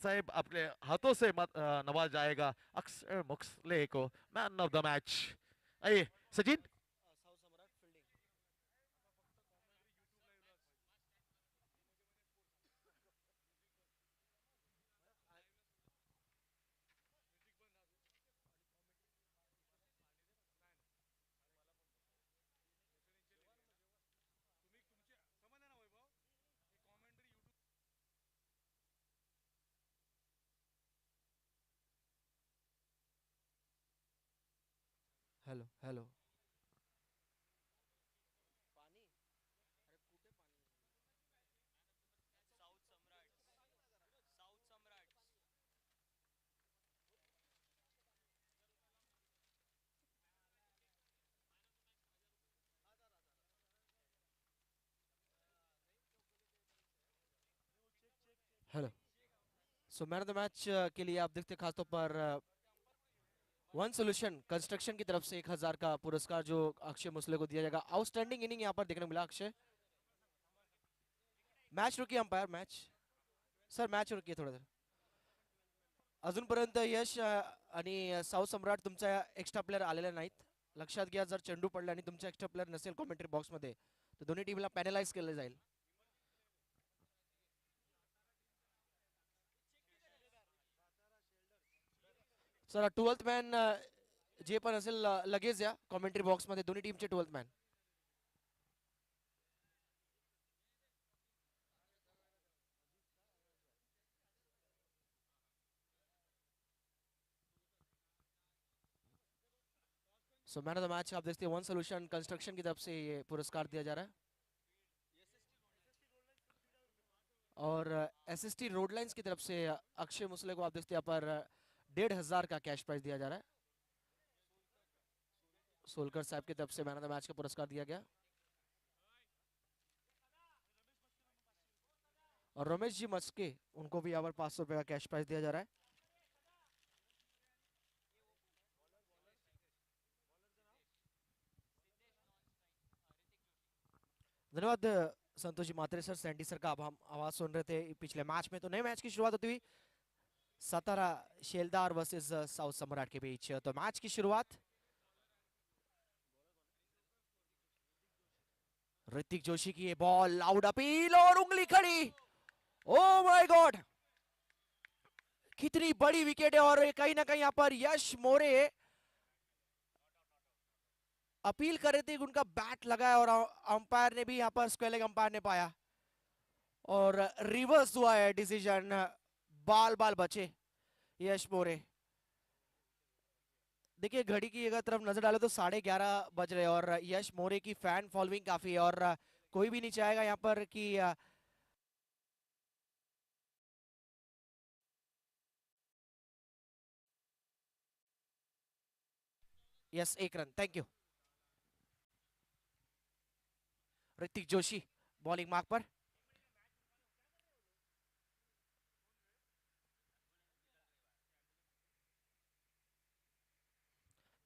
साहब अपने हाथों से नवाज जाएगा अक्षर मुखले को मैन ऑफ द मैच। आइए Sachin. Hello hello. Hello. So man of the match के लिए आप देखते हैं खासतौर पर वन सोल्यूशन कंस्ट्रक्शन की तरफ से 1,000 का पुरस्कार जो अक्षय मुसले को दिया जाएगा। आउटस्टैंडिंग इनिंग यहाँ पर देखने को मिला अक्षय। मॅच रुकी अंपायर मॅच। सर मॅच रुकी थोडं देर अजूनपर्यंत यश आणि साऊ सम्राट तुमचा एक्स्ट्रा प्लेअर आलेला नाहीत। लक्षात घ्या जर चेंडू पडला आणि तुमचा एक्स्ट्रा प्लेअर नसेल कॉमेंट्री बॉक्समध्ये तर दोन्ही टीमला पॅनलाइज केलं जाईल। सर 12th मॅन जे पण असेल लगेच या कॉमेंट्री बॉक्समध्ये दोन्ही टीमचे 12th man. So man of the match आप देखते हैं वन सोल्यूशन कंस्ट्रक्शन की तरफ से ये पुरस्कार दिया जा रहा है। और एसएसटी रोड लाइंस की तरफ से अक्षय मुसले को आप देखते हैं यहाँ पर 1,500 का कैश प्राइज दिया जा रहा है। सोलकर साहब की तरफ से मैन ऑफ द मैच का पुरस्कार दिया गया। और रमेश जी मस्के उनको भी यहाँ पर 500 रुपए का कैश प्राइज दिया जा रहा है। धन्यवाद संतोष जी मात्रे सर। सैंडी सर का अब हम आवाज सुन रहे थे पिछले मैच में। तो नए मैच की शुरुआत होती हुई सतारा शेलदार वर्सेस साउथ सम्राट के बीच। तो मैच की शुरुआत ऋतिक जोशी की ये बॉल लाउड अपील और उंगली खड़ी। ओ माय गॉड कितनी बड़ी विकेट है। और कहीं ना कहीं यहाँ पर यश मोरे अपील कर रहे थे उनका बैट लगा है और अंपायर ने भी यहाँ पर स्क्वेयर लेग अंपायर ने पाया और रिवर्स हुआ है डिसीजन। बाल बाल बचे यश मोरे। देखिए घड़ी की अगर तरफ नजर डाले तो 11:30 बज रहे हैं और यश मोरे की फैन फॉलोइंग काफी है और कोई भी नहीं चाहेगा यहाँ पर कि yes 1 run thank you. Hrithik Joshi bowling mark पर।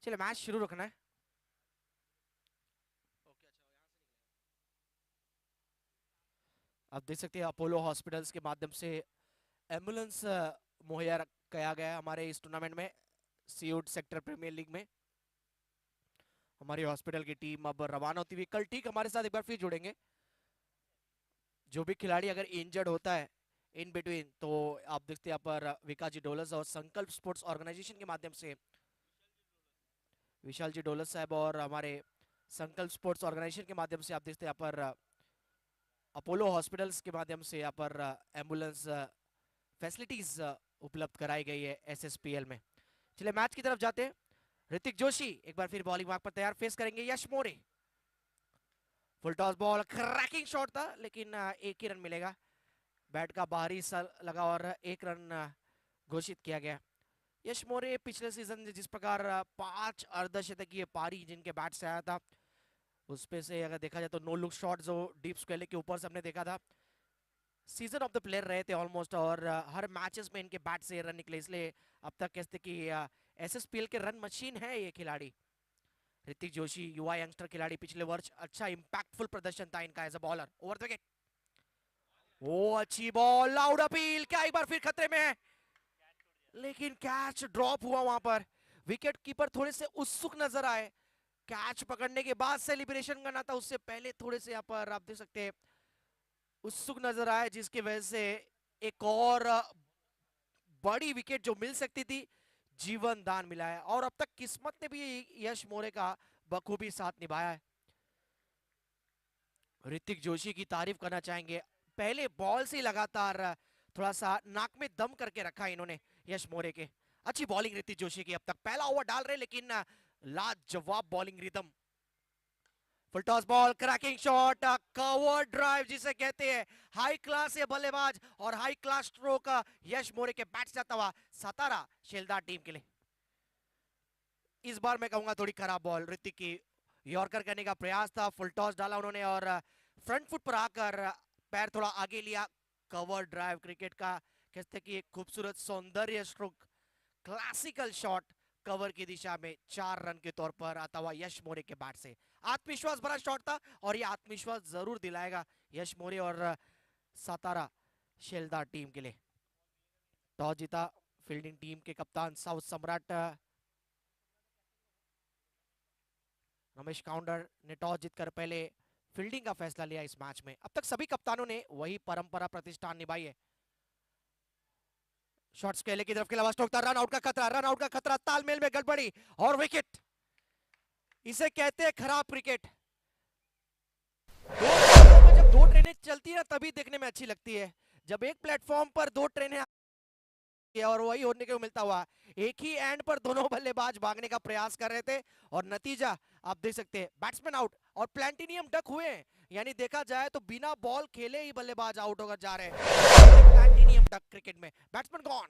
चलिए मैच शुरू रखना है। आप देख सकते हैं अपोलो हॉस्पिटल्स के माध्यम से एम्बुलेंस मुहैया किया गया है हमारे इस टूर्नामेंट में। सीयूड सेक्टर प्रीमियर लीग में हमारी हॉस्पिटल की टीम अब रवाना होती हुई कल ठीक हमारे साथ एक बार फिर जुड़ेंगे। जो भी खिलाड़ी अगर इंजर्ड होता है इन बिटवीन तो आप देखते हैं यहाँ पर विकास जी डोलस और संकल्प स्पोर्ट्स ऑर्गेनाइजेशन के माध्यम से विशाल जी डोलस साहब और हमारे संकल्प स्पोर्ट्स ऑर्गेनाइजेशन के माध्यम से आप देखते हैं यहाँ पर अपोलो हॉस्पिटल्स के माध्यम से यहाँ पर एम्बुलेंस फैसिलिटीज उपलब्ध कराई गई है एसएसपीएल में। चलिए मैच की तरफ जाते हैं। ऋतिक जोशी एक बार फिर बॉलिंग मार्क पर तैयार फेस करेंगे Yash More. Full toss ball cracking shot था लेकिन एक ही रन मिलेगा। बैट का बाहरी हिस्सा लगा और 1 रन घोषित किया गया। यश मोरे पिछले सीजन जिस प्रकार 5 अर्धशतकीय पारी जिनके बैट से आया था उसपे से अगर देखा जाए तो नो लुक शॉट जो डीप स्क्वेयर के ऊपर से हमने देखा था सीजन ऑफ द प्लेयर रहे थे ऑलमोस्ट। और हर मैचेस में इनके बैट से रन निकले इसलिए अब तक कहते कि एसएसपीएल के रन मशीन है ये खिलाड़ी। ऋतिक जोशी युवा यंगस्टर खिलाड़ी पिछले वर्ष अच्छा इंपैक्टफुल प्रदर्शन था इनका as a bowler. Over the wicket ओ अच्छी बॉल, लाउड अपील, क्या एक बार फिर खतरे में है, लेकिन कैच ड्रॉप हुआ वहां पर। विकेट कीपर थोड़े से उत्सुक नजर आए, कैच पकड़ने के बाद सेलिब्रेशन करना था, उससे पहले थोड़े से यहाँ पर आप देख सकते हैं उत्सुक नजर आए, जिसकी वजह से एक और बड़ी विकेट जो मिल सकती थी जीवन दान मिला है। और अब तक किस्मत ने भी यश मोरे का बखूबी साथ निभाया है। ऋतिक जोशी की तारीफ करना चाहेंगे, पहले बॉल से लगातार थोड़ा सा नाक में दम करके रखा इन्होंने यश मोरे के। अच्छी बॉलिंग ऋतिक जोशी की, अब तक पहला ओवर डाल रहे लेकिन लाजवाब bowling rhythm. Full toss ball, cracking shot, cover drive जिसे कहते हैं, हाई क्लास है बल्लेबाज और हाई क्लास स्ट्रोक यश मोरे के बैट से जाता हुआ सतारा शेलदार टीम के लिए। इस बार मैं कहूंगा थोड़ी खराब बॉल ऋतिक की, यॉर्कर करने का प्रयास था, फुल टॉस डाला उन्होंने और फ्रंट फुट पर आकर पैर थोड़ा आगे लिया। कवर ड्राइव क्रिकेट का कहते कि एक खूबसूरत सौंदर्य स्ट्रोक, क्लासिकल शॉट कवर की दिशा में 4 रन के तौर पर आता हुआ यश मोरे के बैट से। आत्मविश्वास भरा शॉट था और ये आत्मविश्वास जरूर दिलाएगा यश मोरे और सतारा शेलदार टीम के लिए। टॉस जीता फील्डिंग टीम के कप्तान साउथ सम्राट रमेश काउंडर ने टॉस जीतकर पहले फील्डिंग का फैसला लिया इस मैच में। अब तक सभी कप्तानों ने वही परंपरा प्रतिष्ठान निभाई है। शॉट्स केले की तरफ के स्ट्रोक था, रन आउट का खतरा, रन आउट का खतरा, तालमेल में गड़बड़ी और विकेट। इसे कहते हैं खराब क्रिकेट। जब दो ट्रेनें चलती है तभी देखने में अच्छी लगती है, जब एक प्लेटफॉर्म पर दो ट्रेनें और वही होने को मिलता हुआ, एक ही एंड पर दोनों बल्लेबाज भागने का प्रयास कर रहे थे और नतीजा आप देख सकते हैं, बैट्समैन आउट और प्लेंटिनियम डक हुए हैं। यानी देखा जाए तो बिना बॉल खेले ही बल्लेबाज आउट होकर जा रहे हैं प्लेंटिनियम डक क्रिकेट में। Batsman gone.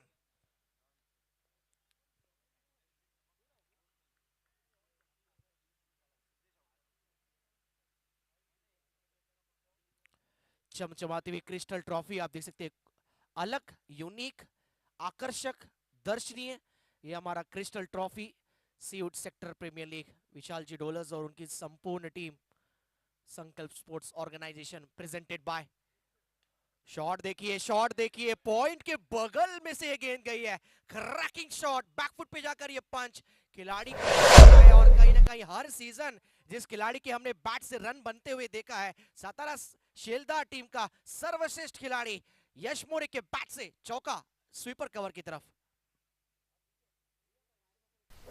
चमचमाती हुई क्रिस्टल ट्रॉफी आप देख सकते हैं, अलग, यूनिक, आकर्षक, दर्शनीय, ये हमारा क्रिस्टल ट्रॉफी सीउट sector premier league, Vishal ji डोलर्स और उनकी संपूर्ण टीम, संकल्प sports organisation presented by. Shot देखिए, पॉइंट के बगल में से ये गेंद गई है, क्रैकिंग शॉट, बैकफुट पे जाकर ये पंच खिलाड़ी को, और कहीं ना कहीं हर सीजन जिस खिलाड़ी के हमने बैट से रन बनते हुए देखा है, सतारा शेलदार टीम का सर्वश्रेष्ठ खिलाड़ी यश मोरे के बैट से चौका स्वीपर कवर की तरफ।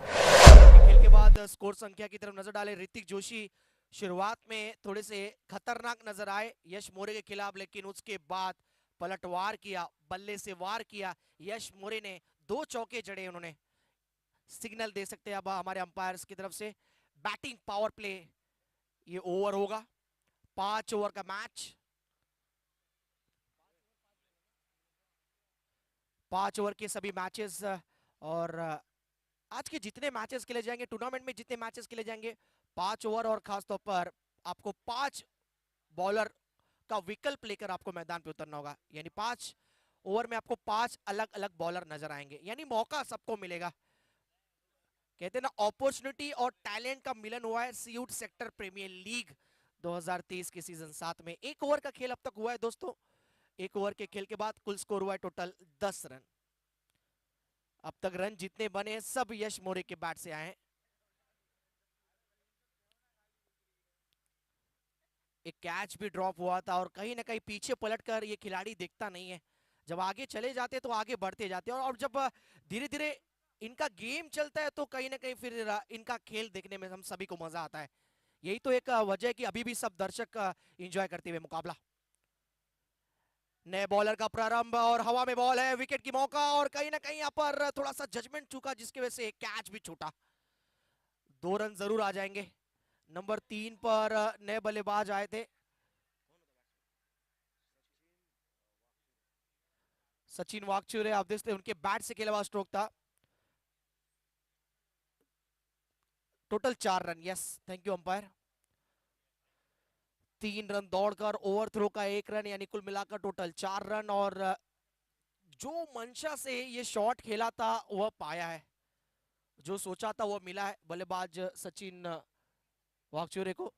खेल के बाद स्कोर संख्या की तरफ नजर डाले ऋतिक जोशी, शुरुआत में थोड़े से खतरनाक नजर आए यश मोरे के खिलाफ, लेकिन उसके बाद पलटवार किया, बल्ले से वार किया यश मोरे ने, 2 चौके जड़े उन्होंने। सिग्नल दे सकते हैं अब हमारे अंपायर्स की तरफ से, बैटिंग पावर प्ले ये ओवर होगा, 5 ओवर का मैच, 5 ओवर के सभी मैचेस। और आज के जितने मैचेस खेले जाएंगे, टूर्नामेंट में जितने मैचेस खेले जाएंगे, 5 ओवर और खासतौर पर आपको 5 बॉलर का विकल्प लेकर आपको मैदान पे उतरना होगा। यानी 5 ओवर में आपको 5 अलग अलग बॉलर नजर आएंगे, यानी मौका सबको मिलेगा। कहते हैं ना, अपॉर्चुनिटी और टैलेंट का मिलन हुआ है सीयूट सेक्टर प्रीमियर लीग 2023 के सीजन 7 में। 1 ओवर का खेल अब तक हुआ है दोस्तों। 1 ओवर के खेल के बाद कुल स्कोर हुआ है टोटल 10 रन। अब तक रन जितने बने सब यश मोरे के बैट से आए हैं। एक कैच भी ड्रॉप हुआ था और कहीं ना कहीं पीछे पलटकर ये खिलाड़ी दिखता नहीं है, जब आगे चले जाते तो आगे बढ़ते जाते हैं, और जब धीरे धीरे इनका गेम चलता है तो कहीं ना कहीं फिर इनका खेल देखने में हम सभी को मजा आता है। यही तो एक वजह है कि अभी भी सब दर्शक एंजॉय करते हुए मुकाबला। नए बॉलर का प्रारंभ और हवा में बॉल है, विकेट की मौका, और कहीं ना कहीं यहाँ पर थोड़ा सा जजमेंट चूका जिसकी वजह से कैच भी छूटा। 2 रन जरूर आ जाएंगे। नंबर 3 पर नए बल्लेबाज आए थे सचिन वाकचूरे, आप देखते हैं उनके बैट से खेला हुआ स्ट्रोक था। Total 4 run, yes thank you umpire. 3 run दौड़कर ओवर थ्रो का 1 रन, यानी कुल मिलाकर टोटल 4 रन। और जो मंशा से ये शॉट खेला था वह पाया है, जो सोचा था वो मिला है बल्लेबाज सचिन वाकचूरे को।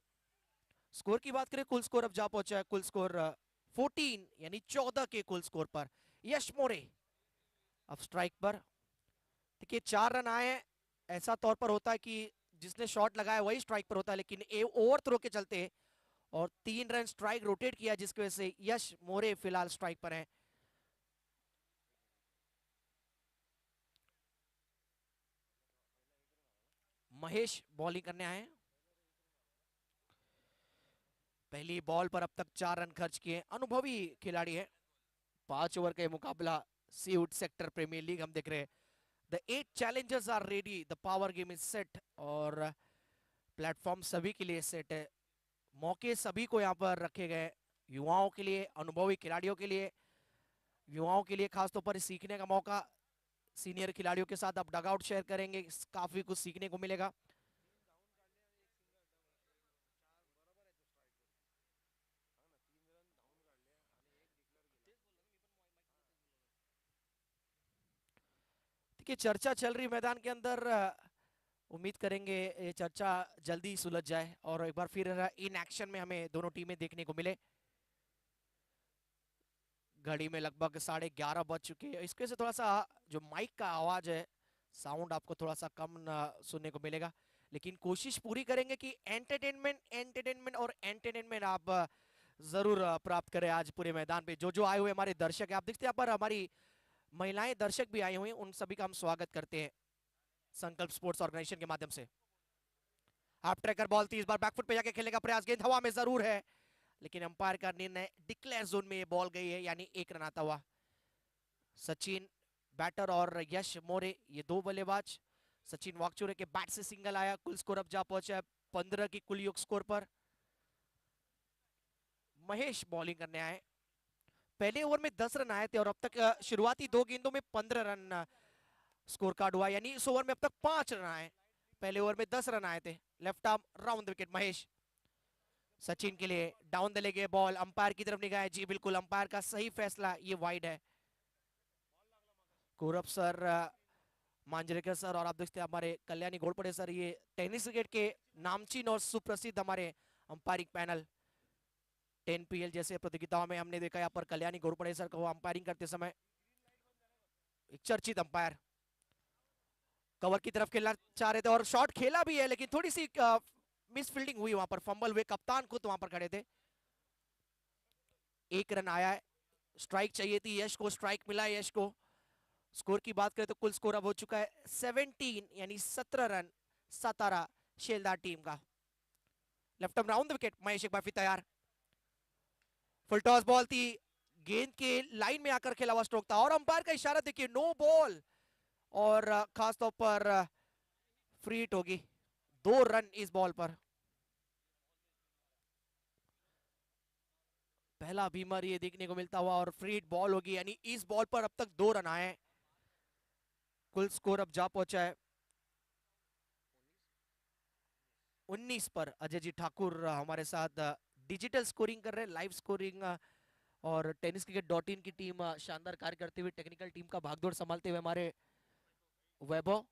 स्कोर की बात करें, कुल स्कोर अब जा पहुंचा है, कुल स्कोर 14 यानी 14 के कुल स्कोर पर यश मोरे अब स्ट्राइक पर। देखिए 4 रन आए हैं, ऐसा तौर पर होता है कि जिसने शॉट लगाया वही स्ट्राइक पर होता है, लेकिन ओवर थ्रो के चलते और 3 रन स्ट्राइक रोटेट किया, जिसकी वजह से यश मोरे फिलहाल स्ट्राइक पर हैं। महेश बॉलिंग करने आए हैं। पहली बॉल पर अब तक 4 रन खर्च किए, अनुभवी खिलाड़ी है। 5 ओवर का मुकाबला सीवुड सेक्टर प्रीमियर लीग हम देख रहे हैं। The 8 challengers are ready, the power game is set और प्लेटफॉर्म सभी के लिए सेट है। मौके सभी को यहाँ पर रखे गए, युवाओं के लिए, अनुभवी खिलाड़ियों के लिए, युवाओं के लिए खासतौर पर सीखने का मौका। सीनियर खिलाड़ियों के साथ आप डगआउट शेयर करेंगे, काफी कुछ सीखने को मिलेगा। देखिए चर्चा चल रही मैदान के अंदर, उम्मीद करेंगे ये चर्चा जल्दी सुलझ जाए और एक बार फिर इन एक्शन में हमें दोनों टीमें देखने को मिले। घड़ी में लगभग 11:30 बज चुके हैं, इसके से थोड़ा सा जो माइक का आवाज है, साउंड आपको थोड़ा सा कम सुनने को मिलेगा, लेकिन कोशिश पूरी करेंगे कि एंटरटेनमेंट एंटरटेनमेंट और एंटरटेनमेंट आप जरूर प्राप्त करें आज पूरे मैदान पे। जो जो आए हुए हमारे दर्शक हैं, आप देखते हैं यहाँ पर हमारी महिलाएं दर्शक भी आई हुई हैं, उन सभी का हम स्वागत करते हैं संकल्प स्पोर्ट्स ऑर्गेनाइजेशन के माध्यम से। हाफ ट्रैकर बॉल थी, इस बार बैकफुट पे जाके खेलने का प्रयास, गेंद हवा में जरूर है, लेकिन अंपायर का निर्णय डिक्लेयर जोन में ये बॉल गई है, यानी 1 रन आता हुआ। सचिन बैटर और यश मोरे ये 2 बल्लेबाज। सचिन वाकचोरे के बैट से सिंगल आया, कुल स्कोर अब जा पहुंचा है 15 की कुल योग स्कोर पर। महेश बॉलिंग करने आए। पहले ओवर में 10 रन आए थे और अब तक शुरुआती 2 गेंदों में 15 रन स्कोर कार्ड हुआ, यानी इस ओवर में अब तक 5 रन आए। पहले ओवर में 10 रन आए थे। Left arm round wicket Mahesh. Sachin के लिए down the leg ball, umpire की तरफ निगाह है, जी बिल्कुल अंपायर का सही फैसला, ये वाइड है। गौरव सर, मांजरेकर सर और आप देखते हैं हमारे कल्याणी घोड़पड़े सर, ये टेनिस क्रिकेट के नामचीन और सुप्रसिद्ध हमारे अंपायरिंग पैनल। 10 PL जैसे प्रतियोगिताओं में हमने देखा यहाँ पर कल्याणी घोड़पड़े सर को अंपायरिंग करते समय, एक चर्चित अंपायर। कवर की तरफ खेलना चाह रहे थे और शॉट खेला भी है, लेकिन थोड़ी सी मिस फील्डिंग हुई, वहां पर फंबल हुए, कप्तान खुद वहां पर खड़े थे। 1 रन आया है, स्ट्राइक चाहिए थी यश को, स्ट्राइक मिला है यश को। स्कोर की बात करें तो कुल स्कोर अब हो चुका है 17, यानी 17 रन सतारा शेलदार टीम का। Left arm round the wicket Mahesh एक बार फिर तैयार। फुल टॉस बॉल थी, गेंद के लाइन में आकर खेला हुआ स्ट्रोक था और अंपायर का इशारा देखिए, नो बॉल, और खास तौर पर फ्री हिट होगी। 2 रन इस बॉल पर। पहला बीमर ये देखने को मिलता हुआ और फ्री हिट बॉल होगी, यानी इस बॉल पर अब तक 2 रन आए। कुल स्कोर अब जा पहुंचा है 19 पर। अजय जी ठाकुर हमारे साथ डिजिटल स्कोरिंग कर रहे हैं, लाइव स्कोरिंग, और टेनिस क्रिकेट .in की टीम शानदार कार्य करते हुए, टेक्निकल टीम का भागदौड़ संभालते हुए हमारे वैभव,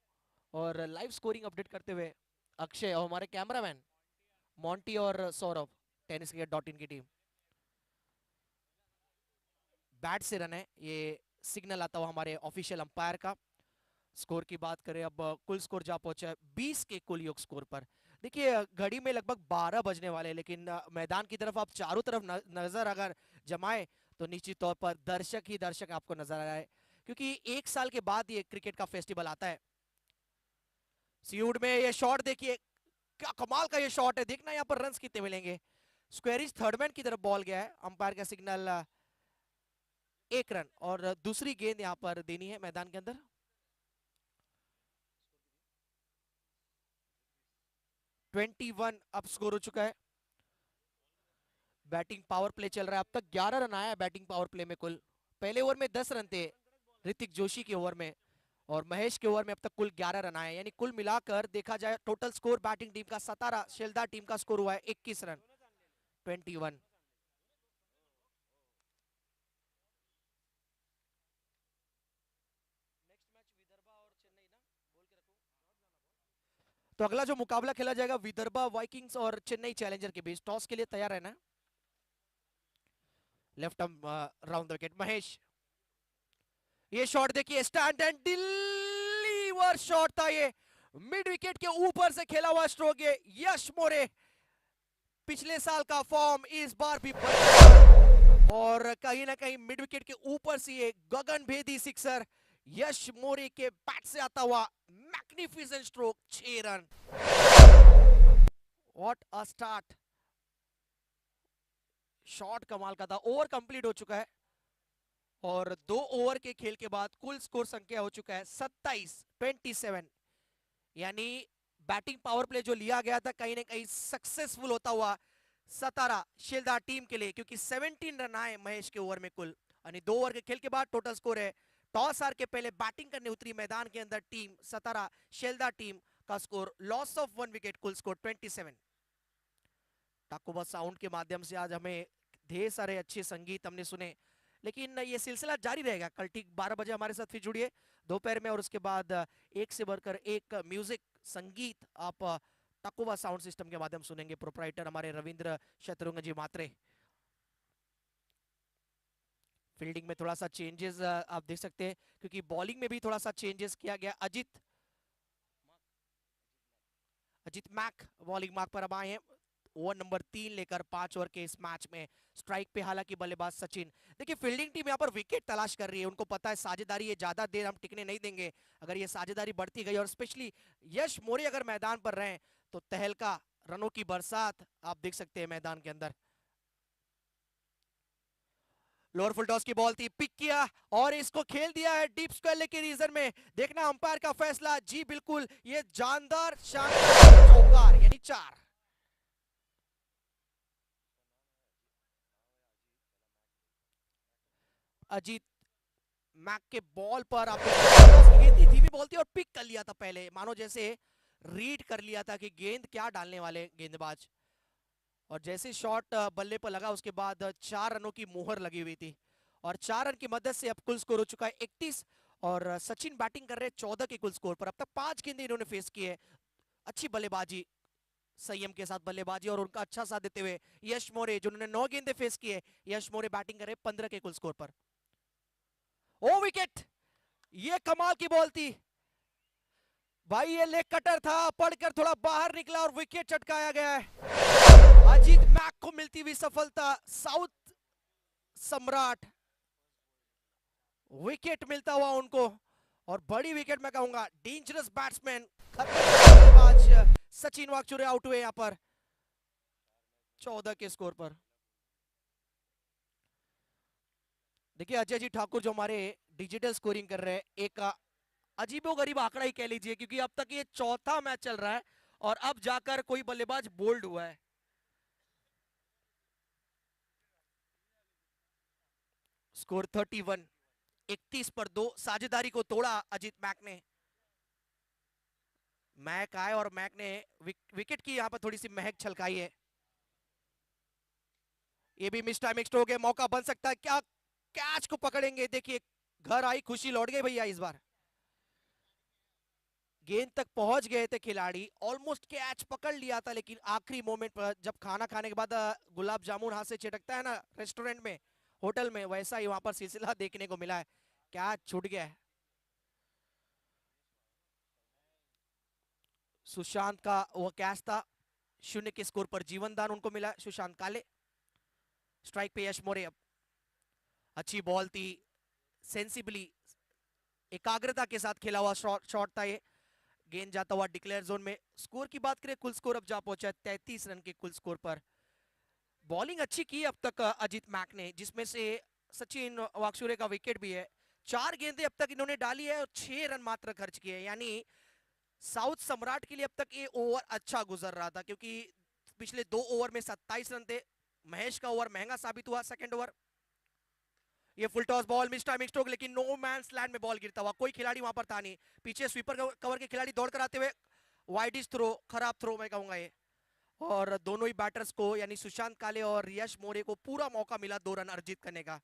और लाइव स्कोरिंग अपडेट करते हुए अक्षय, और हमारे कैमरामैन मोंटी और सौरभ, टेनिस क्रिकेट .in की टीम। बैट से रन है, ये सिग्नल आता हुआ हमारे ऑफिशियल अंपायर का। स्कोर की बात करें, अब कुल स्कोर जा पहुंचा है 20 के कुल योग स्कोर पर। देखिए घड़ी में लगभग 12 बजने वाले हैं, लेकिन मैदान की तरफ आप चारों तरफ नजर अगर जमाए तो निश्चित तौर पर दर्शक ही दर्शक आपको नजर आ रहा है, क्योंकि 1 साल के बाद ये क्रिकेट का फेस्टिवल आता है। सीउड में ये शॉट देखिए, क्या कमाल का ये शॉट है, देखना यहाँ पर रन कितने मिलेंगे। स्क्वेरिज थर्ड मैन की तरफ बॉल गया है, अंपायर का सिग्नल 1 रन, और दूसरी गेंद यहाँ पर देनी है मैदान के अंदर। 21 अब स्कोर हो चुका है। बैटिंग पावर प्ले चल रहा है, अब तक 11 रन आया है बैटिंग पावर प्ले में कुल। पहले ओवर में 10 रन थे ऋतिक जोशी के ओवर में, और महेश के ओवर में अब तक कुल 11 रन आए, यानी कुल मिलाकर देखा जाए टोटल स्कोर बैटिंग टीम का 17, शेलदार टीम का स्कोर हुआ है 21 रन। 21। तो अगला जो मुकाबला खेला जाएगा विदर्भा वाइकिंग्स और चेन्नई चैलेंजर के बीच, टॉस के लिए तैयार रहना। Left round the wicket. Mahesh, ये शॉट देखिए, स्टैंड एंड डिलीवर शॉट था ये, मिड विकेट के ऊपर से खेला हुआ स्ट्रोक। ये यश मोरे पिछले साल का फॉर्म इस बार भी और कहीं ना कहीं मिड विकेट के ऊपर से ये गगनभेदी सिक्सर यश मोरे के बैट से आता हुआ, magnificent stroke, 6 run. What a start, shot कमाल का था। ओवर कंप्लीट हो चुका है और 2 ओवर के खेल के बाद कुल स्कोर संख्या हो चुका है 27 यानी बैटिंग पावर प्ले जो लिया गया था कहीं ना कहीं सक्सेसफुल होता हुआ सतारा शिलदार टीम के लिए, क्योंकि 17 रन आए महेश के ओवर में कुल। यानी 2 ओवर के खेल के बाद टोटल स्कोर है, टॉस हार के पहले बैटिंग करने उतरी मैदान के अंदर टीम सतारा शिलदार टीम का स्कोर, लॉस ऑफ 1 विकेट, कुल स्कोर 27। टाकोबा साउंड के माध्यम से आज हमें ढेर सारे अच्छे संगीत हमने सुने, लेकिन ये सिलसिला जारी रहेगा। कल ठीक 12 बजे हमारे साथ फिर जुड़िए दोपहर में, और उसके बाद एक से बढ़कर एक म्यूजिक संगीत आप टाकोबा साउंड सिस्टम के माध्यम सुनेंगे। प्रोप्राइटर हमारे रविंद्र शत्रुघ्न जी मात्रे। फील्डिंग में थोड़ा सा चेंजेस आप देख सकते हैं, क्योंकि बॉलिंग में भी थोड़ा सा चेंजेस किया गया। अजित मैक बॉलिंग मार्क पर अब आए हैं, ओवर नंबर 3 लेकर 5 ओवर के इस मैच में। स्ट्राइक पे हालांकि बल्लेबाज सचिन। देखिए फील्डिंग टीम यहाँ पर विकेट तलाश कर रही है, उनको पता है साझेदारी ये ज्यादा देर हम टिकने नहीं देंगे। अगर ये साझेदारी बढ़ती गई और स्पेशली यश मोरे अगर मैदान पर रहे तो तहलका, रनों की बरसात आप देख सकते हैं मैदान के अंदर। लोअर फुल टॉस की बॉल थी, पिक किया और इसको खेल दिया है डीप स्क्वायर के रीजन में। देखना अंपायर का फैसला, जी बिल्कुल, ये जानदार शानदार चौकार यानी 4। अजीत मैक के बॉल पर आपने धीमी बॉल थी और पिक कर लिया था पहले, मानो जैसे रीड कर लिया था कि गेंद क्या डालने वाले गेंदबाज, और जैसे शॉट बल्ले पर लगा उसके बाद 4 रनों की मोहर लगी हुई थी, और 4 रन की मदद से अब कुल स्कोर हो चुका है 31। और सचिन बैटिंग कर रहे हैं 14 के कुल स्कोर पर। अब तक 5 गेंदें इन्होंने फेस की है। अच्छी बल्लेबाजी, संयम के साथ बल्लेबाजी और उनका अच्छा साथ देते हुए यश मोरे, जिन्होंने 9 गेंदें फेस की है, यश मोरे बैटिंग कर रहे 15 के कुल स्कोर पर। ओ विकेट, ये कमाल की बॉल थी भाई, ये लेग कटर था, पड़कर थोड़ा बाहर निकला और विकेट चटकाया गया है। अजीत मैक को मिलती हुई सफलता, साउथ सम्राट, विकेट मिलता हुआ उनको, और बड़ी विकेट मैं कहूंगा। डेंजरस बैट्समैन, खतरनाक सचिन वाकचुरे आउट हुए यहां पर 14 के स्कोर पर। देखिए अजय जी ठाकुर जो हमारे डिजिटल स्कोरिंग कर रहे हैं, एक अजीबोगरीब आंकड़ा ही कह लीजिए, क्योंकि अब तक ये चौथा मैच चल रहा है और अब जाकर कोई बल्लेबाज बोल्ड हुआ है। स्कोर 31, 31 पर 2, साझेदारी को तोड़ा अजीत मैक ने। मैक आए और मैक ने विकेट की यहां पर थोड़ी सी महक छलकाई है। ये भी मिस टाइम स्ट्रोक है, मौका बन सकता है क्या, कैच को पकड़ेंगे। देखिए घर आई खुशी, लौट गई भैया इस बार। गेंद तक पहुंच गए थे खिलाड़ी, ऑलमोस्ट कैच पकड़ लिया था, लेकिन आखिरी मोमेंट पर जब खाना खाने के बाद गुलाब जामुन हाथ से छिटकता है ना रेस्टोरेंट में, होटल में, वैसा ही वहां पर सिलसिला देखने को मिला है, कैच छूट गया है। सुशांत का वो कैच था, 0 के स्कोर पर जीवन दान उनको मिला, सुशांत काले। स्ट्राइक पे यश मोरे। अब अच्छी बॉल थी, सेंसिबली, एकाग्रता के साथ खेला हुआ शॉट था ये, गेंद जाता हुआ डिक्लेयर जोन में। स्कोर की बात करें, कुल स्कोर अब जा पहुंचा है 33 रन के कुल स्कोर पर। बॉलिंग अच्छी की अब तक अजीत मैक ने, जिसमें से सचिन वाकचुरे का विकेट भी है। 4 गेंदें अब तक इन्होंने डाली है और 6 रन मात्र खर्च किए, यानी साउथ सम्राट के लिए अब तक ये ओवर अच्छा गुजर रहा था, क्योंकि पिछले 2 ओवर में 27 रन थे। महेश का ओवर महंगा साबित हुआ, सेकंड ओवर। ये full toss ball, miss timing stroke, लेकिन नो मैंस लैंड में बॉल गिरता हुआ, कोई खिलाड़ी वहां पर था नहीं। पीछे स्वीपर कवर के खिलाड़ी दौड़ कर आते हुए, वाइडिश थ्रो, खराब थ्रो मैं कहूंगा ये। और दोनों ही बैटर्स को यानी सुशांत काले और यश मोरे को पूरा मौका मिला 2 रन अर्जित करने का।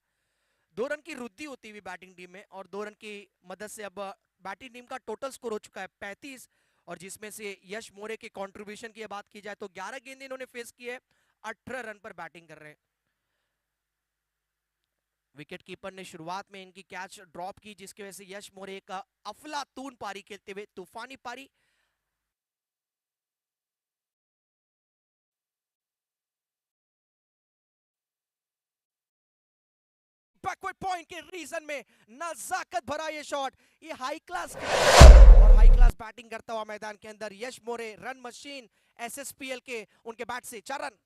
2 रन की वृद्धि होती हुई बैटिंग टीम में, और 2 रन की मदद से अब बैटिंग टीम का टोटल स्कोर हो चुका है 35, और जिसमें से यश मोरे के कंट्रीब्यूशन की बात की जाए तो 11 गेंदें इन्होंने फेस की है, 18 रन पर बैटिंग कर रहे हैं। विकेट कीपर ने शुरुआत में इनकी कैच ड्रॉप की, जिसकी वजह से यश मोरे का अफलातून पारी खेलते हुए तूफानी पारी। बैकवर्ड पॉइंट के रीजन में नजाकत भरा ये शॉट, ये हाई क्लास और हाई क्लास बैटिंग करता हुआ मैदान के अंदर यश मोरे, रन मशीन एसएसपीएल के, उनके बैट से 4 रन।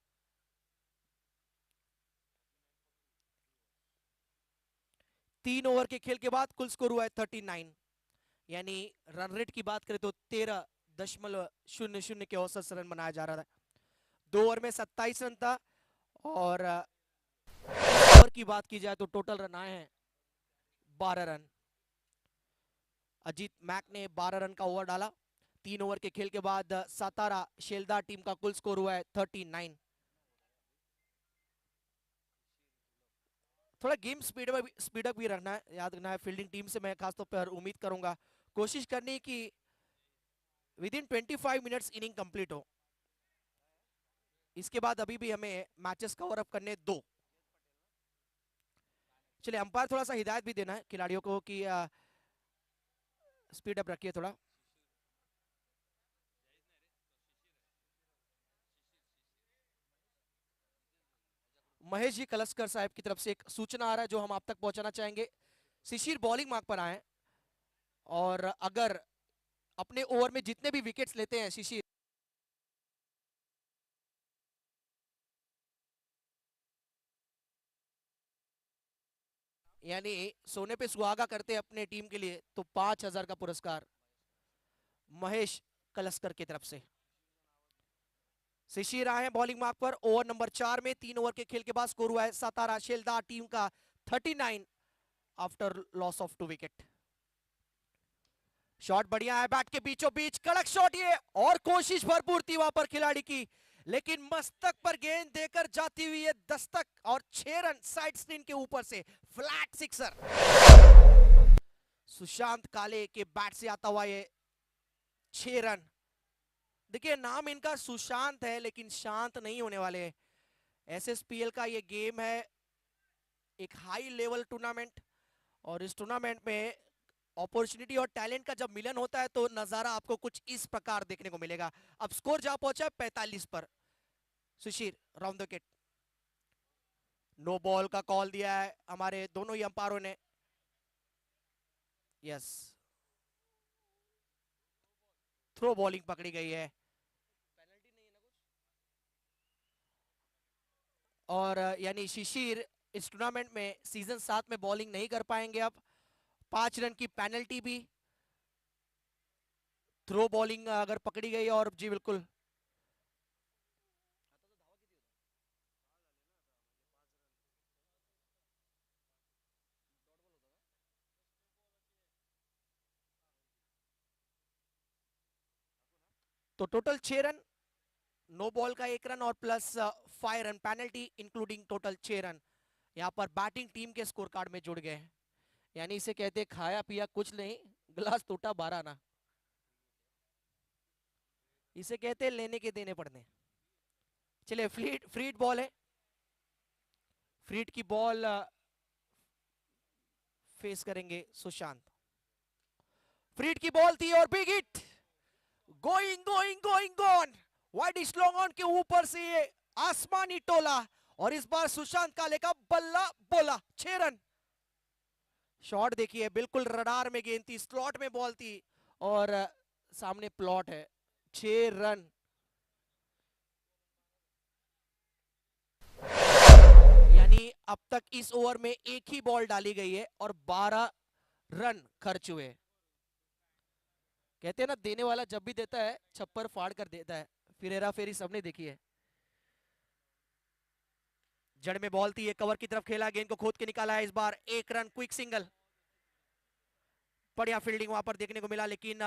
3 ओवर के खेल के बाद कुल स्कोर हुआ है 39, यानी रन रेट की बात करें तो 13.00 के औसत से रन बनाया जा रहा था। 2 ओवर में 27 रन था और ओवर की बात की जाए तो टोटल रन आए हैं 12 रन। अजीत मैक ने 12 रन का ओवर डाला। 3 ओवर के खेल के बाद सातारा शेलदार टीम का कुल स्कोर हुआ है 39। थोड़ा गेम स्पीडअप भी रखना है, याद रखना है। फील्डिंग टीम से मैं खासतौर पर उम्मीद करूंगा, कोशिश करनी कि with in 25 minutes inning complete हो। इसके बाद अभी भी हमें मैचेस कवर अप करने दो। चलिए, अंपायर थोड़ा सा हिदायत भी देना है खिलाड़ियों को कि स्पीड अप रखिए थोड़ा। महेश जी कलस्कर साहब की तरफ से एक सूचना आ रहा है जो हम आप तक पहुंचाना चाहेंगे। शिशिर बॉलिंग मार्क पर आए और अगर अपने ओवर में जितने भी विकेट्स लेते हैं शिशिर, यानी सोने पे सुहागा करते हैं अपने टीम के लिए, तो 5,000 का पुरस्कार महेश कलस्कर की तरफ से। शिशिर आए हैं बॉलिंग मार्क पर ओवर नंबर 4 में। 3 ओवर के खेल के बाद स्कोर हुआ है सातारा शेलदार टीम का 39 after loss of 2 wicket. Shot बढ़िया है, बैट के बीचों बीच कड़क शॉट ये, और कोशिश भरपूर थी वहां पर खिलाड़ी की, लेकिन मस्तक पर गेंद देकर जाती हुई है दस्तक, और 6 रन साइड स्क्रीन के ऊपर से फ्लैट सिक्सर। सुशांत काले के बैट से आता हुआ ये 6 रन। देखिए, नाम इनका सुशांत है लेकिन शांत नहीं होने वाले। एसएसपीएल का ये गेम है, एक हाई लेवल टूर्नामेंट, और इस टूर्नामेंट में अपॉर्चुनिटी और टैलेंट का जब मिलन होता है तो नजारा आपको कुछ इस प्रकार देखने को मिलेगा। अब स्कोर जा पहुंचा है 45 पर। Sushir round the wicket, no ball का कॉल दिया है हमारे दोनों ही अंपायरों ने। यस, थ्रो बॉलिंग पकड़ी गई है, और यानी शिशिर इस टूर्नामेंट में सीजन 7 में बॉलिंग नहीं कर पाएंगे। अब 5 रन की पेनल्टी भी, थ्रो बॉलिंग अगर पकड़ी गई, और जी बिल्कुल तो टोटल 6 रन, नो बॉल का 1 रन और plus 5 run penalty, including total 6 run यहाँ पर बैटिंग टीम के स्कोर कार्ड में जुड़ गए। यानी इसे कहते खाया पिया कुछ नहीं, गिलास टूटा 12 ना, इसे कहते लेने के देने पड़ने। चलिए, फ्रीड बॉल है, फ्रीड की बॉल फेस करेंगे सुशांत। फ्रीड की बॉल थी और big hit, going going going on, wide long on के ऊपर से ये आसमानी टोला, और इस बार सुशांत काले का बल्ला बोला। 6 रन। शॉट देखिए, बिल्कुल रडार में गेंद थी, स्लॉट में बॉल थी, और सामने प्लॉट है। 6 रन, यानी अब तक इस ओवर में एक ही बॉल डाली गई है और 12 रन खर्च हुए। कहते हैं ना, देने वाला जब भी देता है छप्पर फाड़ कर देता है। फिर हेरा फेरी सबने देखी है। जड़ में बॉल थी, ये कवर की तरफ खेला, गेंद को खोद के निकाला है, इस बार 1 रन क्विक सिंगल। बढ़िया फील्डिंग वहां पर देखने को मिला, लेकिन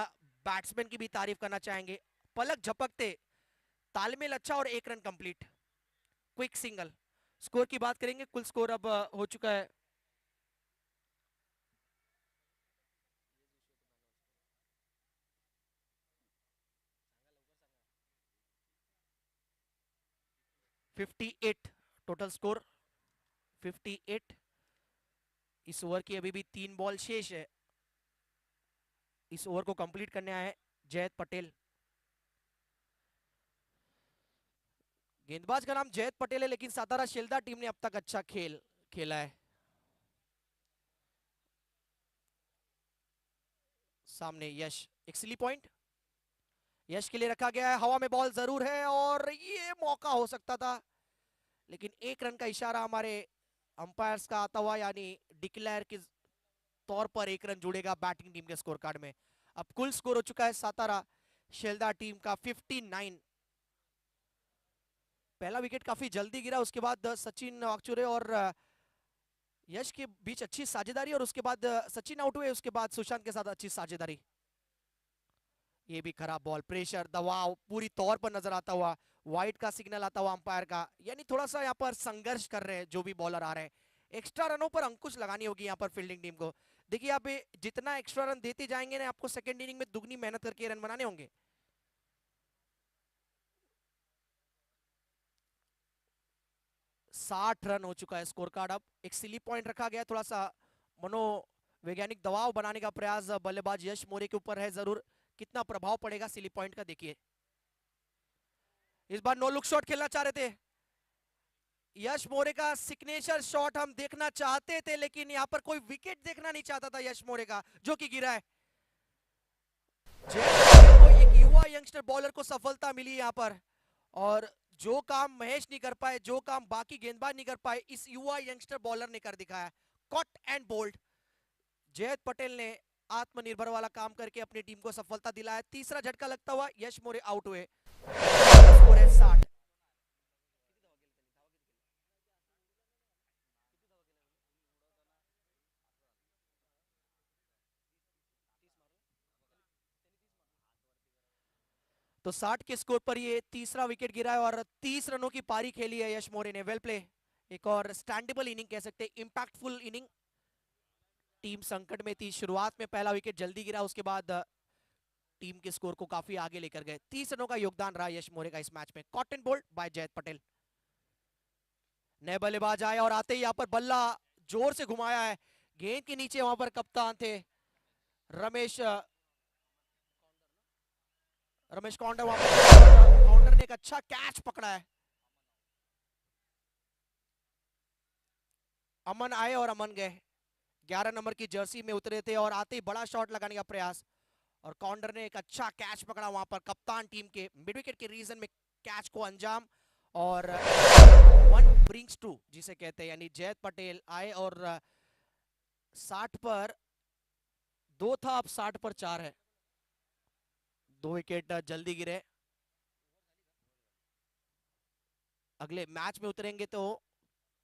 बैट्समैन की भी तारीफ करना चाहेंगे, पलक झपकते, तालमेल अच्छा, और 1 run complete, quick single. Score की बात करेंगे, कुल स्कोर अब हो चुका है 58, टोटल स्कोर 58। इस ओवर की अभी भी 3 बॉल शेष है। इस ओवर को कंप्लीट करने आए जयत पटेल। गेंदबाज का नाम जयत पटेल है, लेकिन सातारा शेल्दा टीम ने अब तक अच्छा खेल खेला है। सामने यश, एक सिली पॉइंट यश के लिए रखा गया है। हवा में बॉल जरूर है और ये मौका हो सकता था, लेकिन 1 रन का इशारा हमारे अंपायर्स का आता हुआ, यानी डिक्लेयर के तौर पर 1 रन जुड़ेगा बैटिंग टीम के स्कोर कार्ड में। अब कुल स्कोर हो चुका है सातारा शेल्दा टीम का 59। पहला विकेट काफी जल्दी गिरा, उसके बाद सचिन वाकचुरे और यश के बीच अच्छी साझेदारी, और उसके बाद सचिन आउट हुए, उसके बाद सुशांत के साथ अच्छी साझेदारी। ये भी खराब बॉल, प्रेशर दबाव पूरी तौर पर नजर आता हुआ, वाइड का सिग्नल आता हुआ अंपायर का, यानी थोड़ा सा यहाँ पर संघर्ष कर रहे हैं जो भी बॉलर आ रहे हैं। एक्स्ट्रा रनों पर अंकुश लगानी होगी यहाँ पर फील्डिंग टीम को। देखिए आप जितना एक्स्ट्रा रन देते जाएंगे ना, आपको सेकंड इनिंग में दुगनी मेहनत करके रन बनाने होंगे। साठ रन हो चुका है स्कोर कार्ड। अब एक सिली पॉइंट रखा गया, थोड़ा सा मनोवैज्ञानिक दबाव बनाने का प्रयास बल्लेबाज यश मोरे के ऊपर है। जरूर कितना प्रभाव पड़ेगा सिली पॉइंट का, देखिए इस बार नो लुक शॉट खेलना चाह रहे थे। यश मोरे का सिग्नेचर शॉट हम देखना चाहते थे, लेकिन यहां पर कोई विकेट देखना नहीं चाहता था यश मोरे का, जो कि गिरा है। को एक युवा यंगस्टर बॉलर को सफलता मिली यहां पर, और जो काम महेश नहीं कर पाए, जो काम बाकी गेंदबाज नहीं कर पाए, इस युवा यंगस्टर बॉलर ने कर दिखाया। कॉट एंड बोल्ड जयत पटेल ने आत्मनिर्भर वाला काम करके अपनी टीम को सफलता दिलाया। तीसरा झटका लगता हुआ यश मोरे आउट हुए। स्कोर है 60। तो 60 के स्कोर पर ये तीसरा विकेट गिरा है और 30 रनों की पारी खेली है यश मोरे ने। वेल प्ले, एक और स्टैंडेबल इनिंग कह सकते हैं, इंपैक्टफुल इनिंग। टीम संकट में थी, शुरुआत में पहला विकेट जल्दी गिरा, उसके बाद टीम के स्कोर को काफी आगे लेकर गए। 30 रनों का योगदान रहा यश मोरे का इस मैच में। Caught and bowled by Jayat Patel. नए बल्लेबाज आए और आते ही यहाँ पर बल्ला जोर से घुमाया है, गेंद के नीचे वहां पर कप्तान थे रमेश कौंडर। वहां पर कौंडर ने एक अच्छा कैच पकड़ा है। अमन आए और अमन गए, 11 नंबर की जर्सी में उतरे थे और आते ही बड़ा शॉट लगाने का प्रयास, और कौंडर ने एक अच्छा कैच पकड़ा वहां पर कप्तान टीम के मिड विकेट के रीजन में कैच को अंजाम। और 1 brings 2 जिसे कहते हैं, यानी जयत पटेल आए और 60 पर 2 था, अब 60 पर 4 है। 2 विकेट जल्दी गिरे। अगले मैच में उतरेंगे तो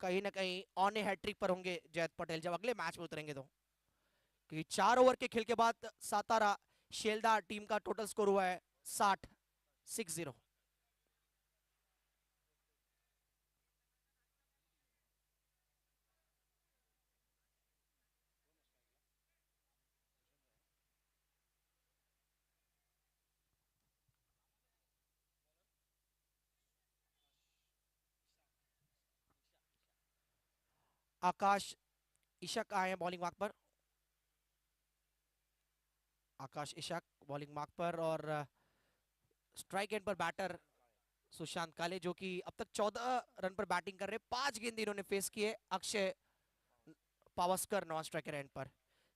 कहीं ना कहीं ऑन ए हैट्रिक पर होंगे जयत पटेल, जब अगले मैच में उतरेंगे तो, क्योंकि 4 ओवर के खेल के बाद सातारा शेल्दा टीम का टोटल स्कोर हुआ है 60। आकाश इशक आए हैं बॉलिंग मार्क पर। आकाश इशक बॉलिंग मार्क पर, और स्ट्राइक एंड पर बैटर सुशांत काले, जो कि अब तक 14 रन पर बैटिंग कर रहे हैं। 5 गेंद इन्होंने फेस किए। Akshay Pawaskar non striker end पर।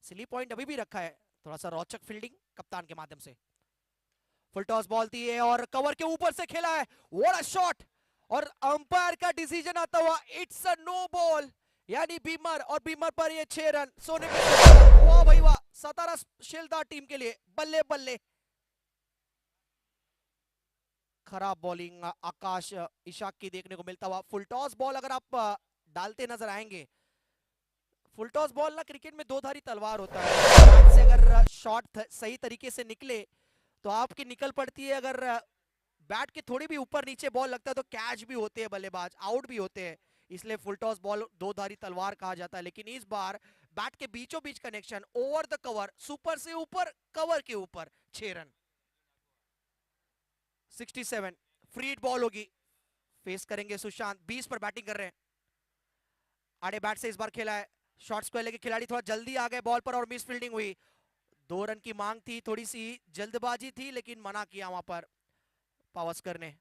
सिली पॉइंट अभी भी रखा है, थोड़ा सा रोचक फील्डिंग कप्तान के माध्यम से। फुल टॉस बॉल थी है और कवर के ऊपर से खेला है, व्हाट अ शॉट, और अंपायर का डिसीजन आता हुआ इट्स अ नो बॉल, यानी बीमर, और बीमर पर ये 6 रन सोने के। वाह भाई वाह, सातारा शेल्दा टीम के लिए बल्ले बल्ले। खराब बॉलिंग आकाश इशाक की देखने को मिलता हुआ। फुल टॉस बॉल अगर आप डालते नजर आएंगे, फुल टॉस बॉल ना क्रिकेट में दो धारी तलवार होता है, से अगर शॉट सही तरीके से निकले तो आपकी निकल पड़ती है, अगर बैट के थोड़ी भी ऊपर नीचे बॉल लगता है तो कैच भी होते हैं बल्लेबाज, आउट भी होते हैं। इसलिए फुल टॉस बॉल दो धारी तलवार कहा जाता है। लेकिन इस बार बैट के बीचों बीच connection, over the cover, super से ऊपर, कवर के ऊपर, 6 रन। 67 फ्रीड बॉल होगी, फेस करेंगे सुशांत, 20 पर बैटिंग कर रहे हैं। आड़े बैट से इस बार खेला है, शॉर्ट स्क्वायर लेके खिलाड़ी थोड़ा जल्दी आ गए बॉल पर और मिस फील्डिंग हुई। 2 रन की मांग थी, थोड़ी सी जल्दबाजी थी, लेकिन मना किया वहां पर पावस्कर ने।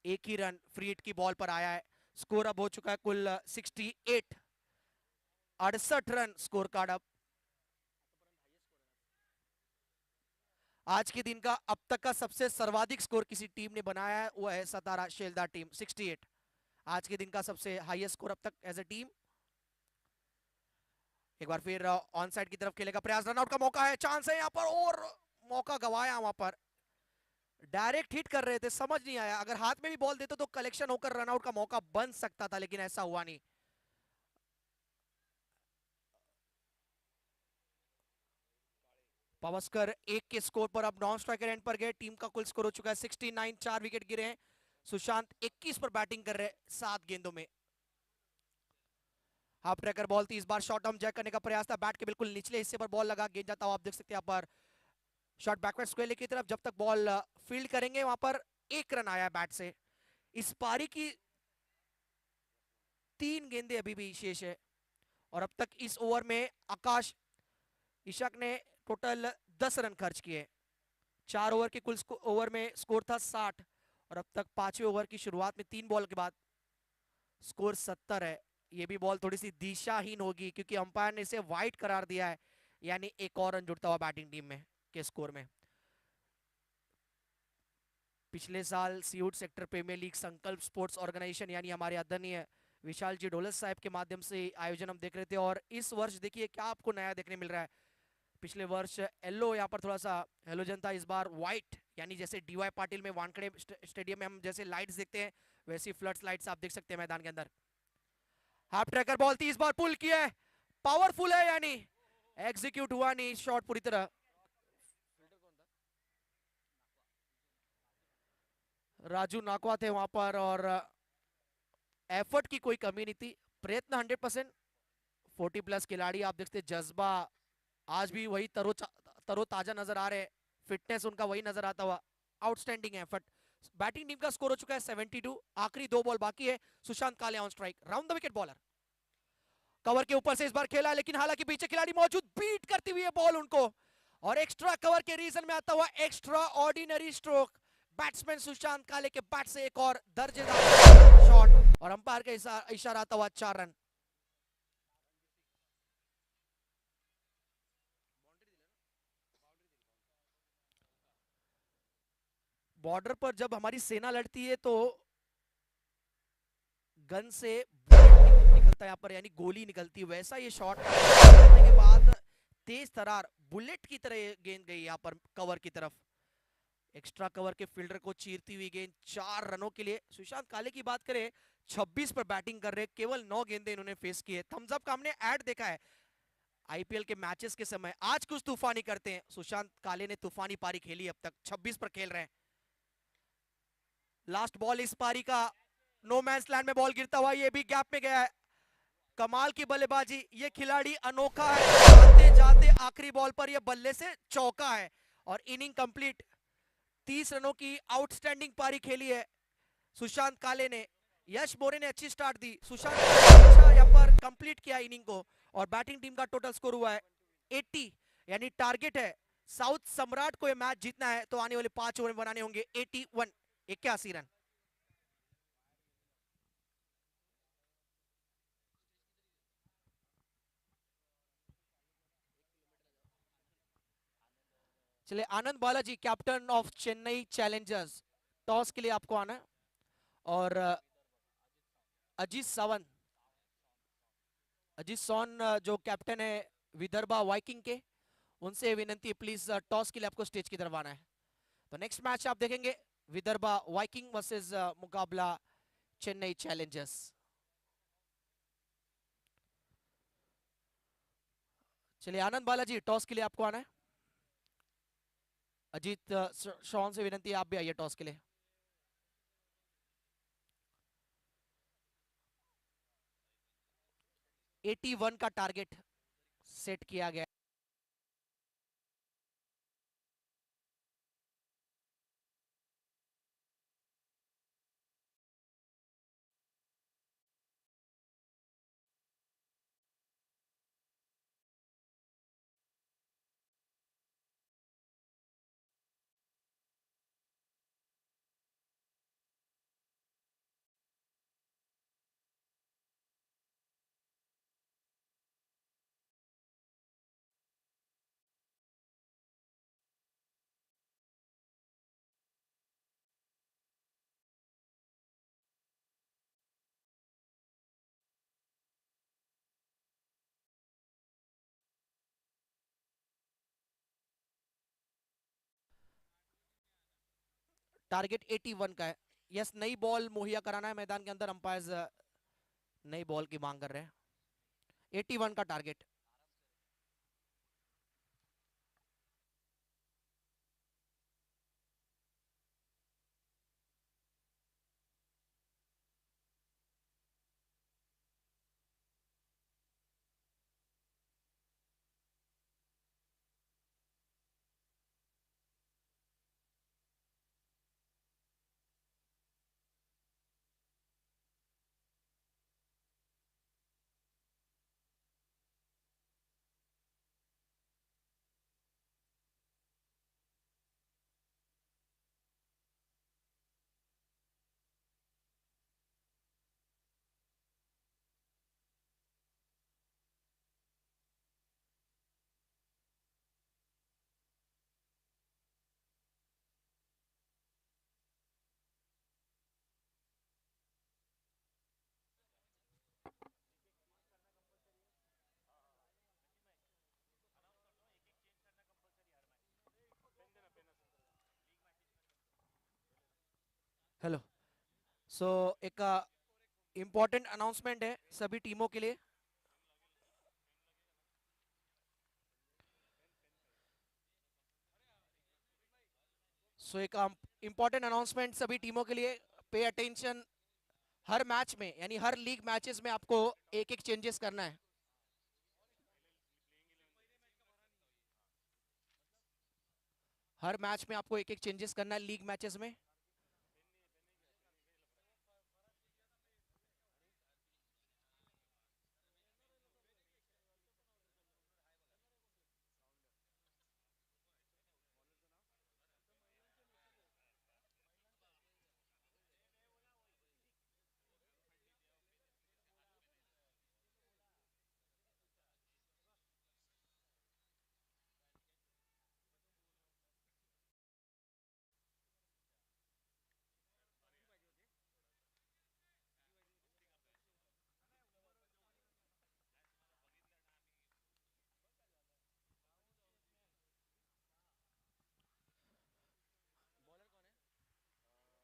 एक ही रन फ्री हिट की बॉल पर आया है। स्कोर अब हो चुका है कुल 68, 68 रन स्कोर कार्ड अब। आज के दिन का अब तक का सबसे सर्वाधिक स्कोर किसी टीम ने बनाया है वो है सतारा शेलदार टीम, 68। आज के दिन का सबसे हाईएस्ट स्कोर अब तक एज ए टीम। एक बार फिर ऑन साइड की तरफ खेलेगा प्रयास, रनआउट का मौका है, चांस है यहाँ पर और मौका गवाया वहां पर। डायरेक्ट हिट कर रहे थे, समझ नहीं आया, अगर हाथ में भी बॉल देते तो कलेक्शन होकर रनआउट का मौका बन सकता था, लेकिन ऐसा हुआ नहीं। पावस्कर एक के स्कोर पर अब नॉन स्ट्राइकर एंड पर गए। टीम का कुल स्कोर हो चुका है 69, 4 विकेट गिरे हैं। सुशांत 21 पर बैटिंग कर रहे हैं 7 गेंदों में। हाफ ट्रैकर बॉल थी, इस बार शॉर्ट आर्म जैक करने का प्रयास था, बैट के बिल्कुल निचले हिस्से पर बॉल लगा, गेंद जाता हुआ आप देख सकते हैं यहाँ पर शॉट बैकवर्ड स्क्वायर की तरफ। जब तक बॉल फील्ड करेंगे वहां पर 1 रन आया बैट से। इस पारी की 3 गेंदें अभी भी शेष है और अब तक इस ओवर में आकाश इशक ने टोटल 10 रन खर्च किए। 4 ओवर के कुल ओवर में स्कोर था 60 और अब तक 5वें ओवर की शुरुआत में 3 बॉल के बाद स्कोर 70 है। ये भी बॉल थोड़ी सी दिशाहीन होगी क्योंकि अंपायर ने इसे वाइड करार दिया है, यानी एक और रन जुड़ता हुआ बैटिंग टीम में के स्कोर में। पिछले साल सीयूट सेक्टर प्रीमियर लीग संकल्प स्पोर्ट्स ऑर्गेनाइजेशन यानी हमारे आदरणीय विशाल जी ढोलस साहब के माध्यम से आयोजन हम देख रहे थे और इस वर्ष देखिए क्या आपको नया देखने मिल रहा है। पिछले वर्ष येलो यहाँ पर थोड़ा सा हेलोजन था, इस बार व्हाइट, यानी जैसे डीवाई पाटिल में वानखेड़े स्टेडियम में हम जैसे लाइट्स देखते हैं वैसी फ्लड्स लाइट्स आप देख सकते हैं मैदान के अंदर। हाफ ट्रैकर बॉल थी, इस बार पुल किया है, पावरफुल है, यानी एग्जीक्यूट हुआ नहीं शॉट पूरी तरह। राजू नाकवा थे वहां पर और एफर्ट की कोई कमी नहीं थी, प्रयत्न 100%। 40 प्लस खिलाड़ी आप देखते जज्बा आज भी वही तरोताजा नजर आ रहे, फिटनेस उनका वही नजर आता हुआ। Outstanding effort. बैटिंग टीम का स्कोर हो चुका है 72, आखिरी 2 बॉल बाकी है। सुशांत काले on strike, round the wicket bowler, cover के ऊपर से इस बार खेला, लेकिन हालांकि पीछे खिलाड़ी मौजूद, बीट करती हुई है बॉल उनको और एक्स्ट्रा कवर के रीजन में आता हुआ extra ordinary stroke. Batsman Sushant काले के बैट से एक और दर्जेदार शॉट और अंपायर का इशारा आता हुआ 4 रन। बॉर्डर पर जब हमारी सेना लड़ती है तो गन से निकलता है यहाँ पर, यानी गोली निकलती है, वैसा ये शॉट करने के बाद तेज तरार बुलेट की तरह गेंद गई यहाँ पर कवर की तरफ। एक्स्ट्रा कवर के फील्डर को चीरती हुई गेंद 4 रनों के लिए। सुशांत काले की बात करें 26 पर बैटिंग कर रहे, केवल 9 गेंदें इन्होंने फेस की है। थम्स अप का हमने ऐड देखा है आईपीएल के मैचेस के समय, आज कुछ तूफानी करते हैं। सुशांत काले ने तूफानी पारी खेली, अब तक 26 पर खेल रहे हैं। लास्ट बॉल इस पारी का, नो मैंस लैंड में बॉल गिरता हुआ, ये भी गैप में गया है। कमाल की बल्लेबाजी, ये खिलाड़ी अनोखा है, जाते जाते आखिरी बॉल पर ये बल्ले से चौका है और इनिंग कंप्लीट। 30 रनों की आउटस्टैंडिंग पारी खेली है सुशांत काले ने। यश मोरे ने अच्छी स्टार्ट दी, सुशांत अच्छा यहाँ पर कंप्लीट किया इनिंग को और बैटिंग टीम का टोटल स्कोर हुआ है 80, यानी टारगेट है साउथ सम्राट को ये मैच जीतना है तो आने वाले 5 ओवर में बनाने होंगे 81, 81 रन। चलिए Anand Balaji captain of Chennai challengers, toss के लिए आपको आना है और अजीत सावंत, अजीत सोन जो कैप्टन है विदर्भा वाइकिंग के, उनसे विनंती प्लीज टॉस के लिए आपको स्टेज की तरफ आना है। तो नेक्स्ट मैच आप देखेंगे विदर्भा वाइकिंग वर्सेस मुकाबला चेन्नई चैलेंजर्स। चलिए आनंद बालाजी टॉस के लिए आपको आना है, अजीत शॉन से विनंती है आप भी आइए टॉस के लिए। एटी 81 का टारगेट सेट किया गया। टारगेट 81 का है। यस, नई बॉल मुहैया कराना है मैदान के अंदर। अंपायर्स नई बॉल की मांग कर रहे हैं। 81 का टारगेट। हेलो। सो एक इंपॉर्टेंट अनाउंसमेंट है सभी टीमों के लिए। सो एक इंपॉर्टेंट अनाउंसमेंट सभी टीमों के लिए। Pay attention. हर मैच में यानी हर लीग मैचेस में आपको एक एक चेंजेस करना है। हर मैच में आपको एक एक चेंजेस करना है लीग मैचेस में।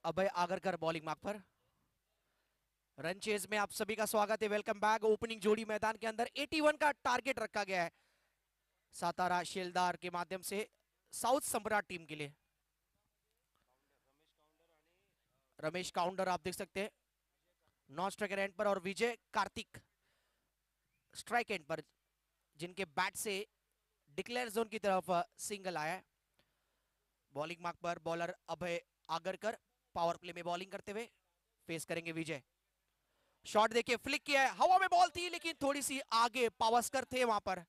अभय आगरकर बॉलिंग मार्क पर। रन चेज में आप सभी का स्वागत है। Welcome back. ओपनिंग जोड़ी मैदान के अंदर 81 का टारगेट रखा गया है सातारा शेलदार के माध्यम से साउथ सम्राट टीम के लिए। रमेश काउंटर आप देख सकते हैं नॉन स्ट्राइकर एंड पर, और विजय कार्तिक स्ट्राइक एंड पर, जिनके बैट से डिक्लेयर जोन की तरफ सिंगल आया है। बॉलिंग मार्क पर बॉलर अभय आगरकर पावर प्ले में बॉलिंग करते हुए फेस करेंगे विजय। शॉट देखिए, फ्लिक किया है, हवा में बॉल थी लेकिन थोड़ी सी आगे पावस्कर थे वहां पर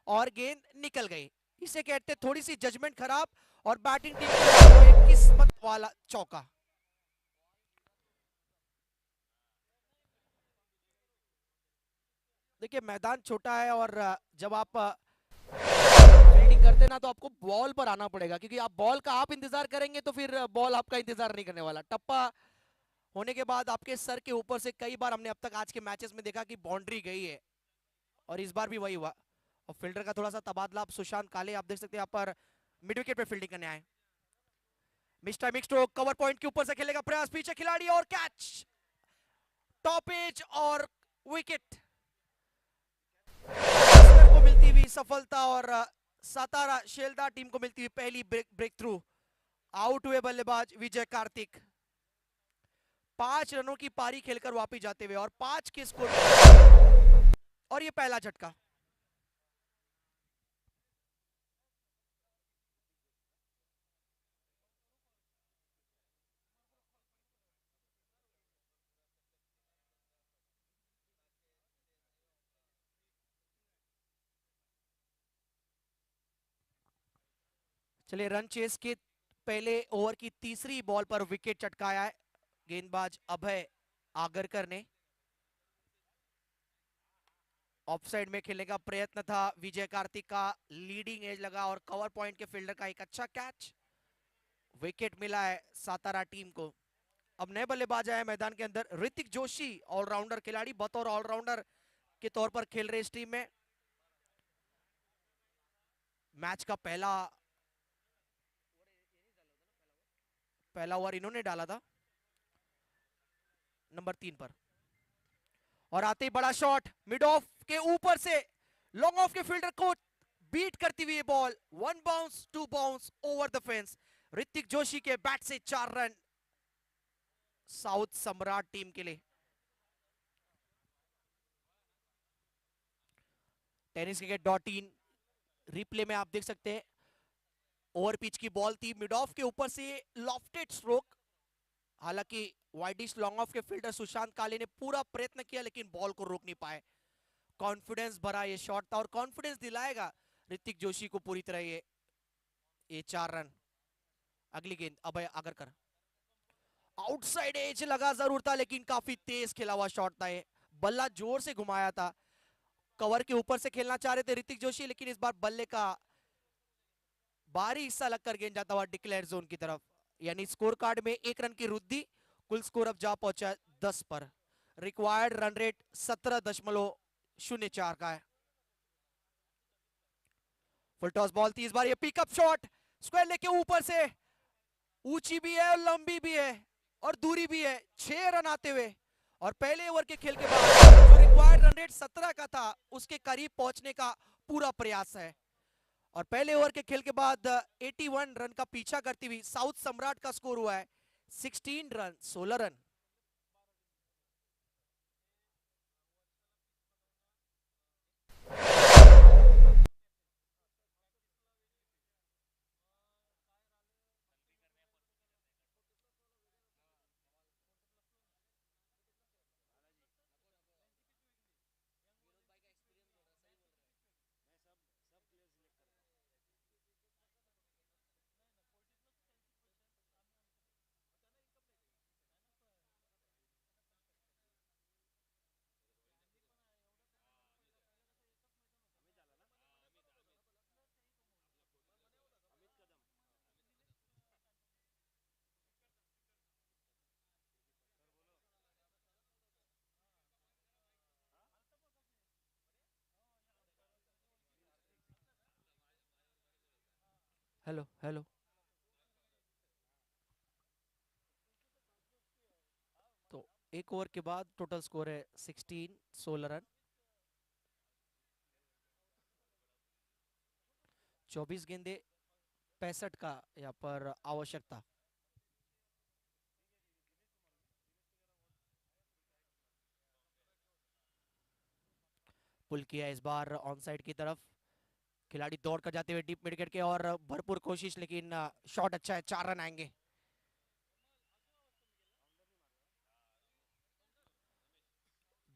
और गेंद निकल गई। इसे कहते थोड़ी सी जजमेंट खराब और बैटिंग टीम को एक किस्मत वाला चौका। देखिए मैदान छोटा है और जब आप फील्डिंग करते ना तो आपको बॉल पर आना पड़ेगा, क्योंकि आप बॉल का आप इंतजार करेंगे तो फिर बॉल आपका इंतजार नहीं करने वाला। टप्पा होने के बाद आपके सर के ऊपर से कई बार हमने अब तक आज के मैचेस में देखा कि बाउंड्री गई है, और इस बार भी वही हुआ। और फील्डर का थोड़ा सा तबादला। आप सुशांत काले आप देख सकते हैं यहाँ पर मिड विकेट पे फील्डिंग करने आए। मिस्टर मिक्स्ट्रो कवर पॉइंट के ऊपर से खेलेगा प्रयास, पीछे खिलाड़ी और कैच, टॉप एज और विकेट को मिलती हुई सफलता, और सातारा शेलदार टीम को मिलती हुई पहली ब्रेक थ्रू। आउट हुए बल्लेबाज विजय कार्तिक 5 रनों की पारी खेलकर वापस जाते हुए और 5 के स्कोर, और ये पहला झटका। चलिए, रन चेस के पहले ओवर की तीसरी बॉल पर विकेट चटकाया है गेंदबाज अभय आगरकर ने। ऑफसाइड में खेलने का प्रयत्न था विजय कार्तिक का, लीडिंग एज लगा और कवर पॉइंट के फील्डर का एक अच्छा कैच। विकेट मिला है सातारा टीम को। अब नए बल्लेबाज आए मैदान के अंदर, ऋतिक जोशी ऑलराउंडर खिलाड़ी, बतौर ऑलराउंडर के तौर पर खेल रहे इस टीम में। मैच का पहला पहला ओवर इन्होंने डाला था नंबर 3 पर। और आते ही बड़ा शॉट मिड ऑफ के ऊपर से लॉन्ग ऑफ के फील्डर को बीट करती हुई ball, 1 bounce 2 bounce over the fence. Hrithik Joshi के बैट से 4 रन साउथ सम्राट टीम के लिए। टेनिस क्रिकेट .in रिप्ले में आप देख सकते हैं, ओवर पिच की बॉल थी, मिड ऑफ के ऊपर से लॉफ्टेड स्ट्रोक। हालांकि वाइडिश लॉन्ग ऑफ के फील्डर सुशांत काले ने पूरा प्रयत्न किया लेकिन बॉल को रोक नहीं पाए। कॉन्फिडेंस भरा ये शॉट था और कॉन्फिडेंस दिलाएगा ऋतिक जोशी को पूरी तरह ये 4 रन। अगली गेंद अभय आगरकर, आउटसाइड एज लगा जरूर था लेकिन काफी तेज खेला हुआ शॉट था ये। बल्ला जोर से घुमाया था, कवर के ऊपर से खेलना चाह रहे थे ऋतिक जोशी, लेकिन इस बार बल्ले का बाहरी हिस्सा लगकर गेंद जाता हुआ डिक्लेयर जोन की तरफ। यानी स्कोर कार्ड में 1 रन की वृद्धि, कुल स्कोर अब जा पहुंचा 10 पर। रिक्वायर्ड रन रेट 17.04 का है। फुल टॉस बॉल थी इस बार, ये पिकअप शॉट स्क्वायर लेके ऊपर से, ऊंची भी है और लंबी भी है और दूरी भी है। 6 रन आते हुए और पहले ओवर के खेल के बाद जो रिक्वायर्ड रन रेट 17 का था उसके करीब पहुंचने का पूरा प्रयास है। और पहले ओवर के खेल के बाद 81 रन का पीछा करती हुई साउथ सम्राट का स्कोर हुआ है 16 रन 16 रन। हेलो हेलो, तो एक ओवर के बाद टोटल स्कोर है 16 16 रन। 24 गेंदे 65 का यहाँ पर आवश्यकता। पुल किया इस बार ऑन साइड की तरफ, खिलाड़ी दौड़ कर जाते हुए डीप मिड विकेट के और भरपूर कोशिश, लेकिन शॉट अच्छा है, 4 रन आएंगे।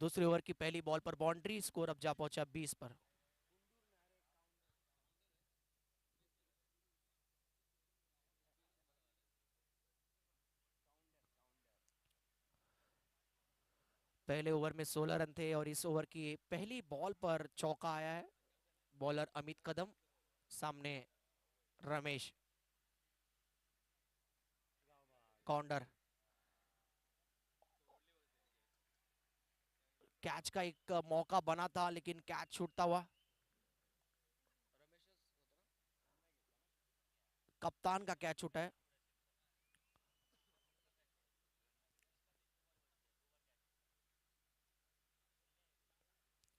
दूसरे ओवर की पहली बॉल पर बाउंड्री, स्कोर अब जा पहुंचा 20 पर। पहले ओवर में 16 रन थे और इस ओवर की पहली बॉल पर चौका आया है। बॉलर अमित कदम, सामने रमेश काउंटर। कैच का एक मौका बना था लेकिन कैच छूटता हुआ। कप्तान का कैच छूटा है।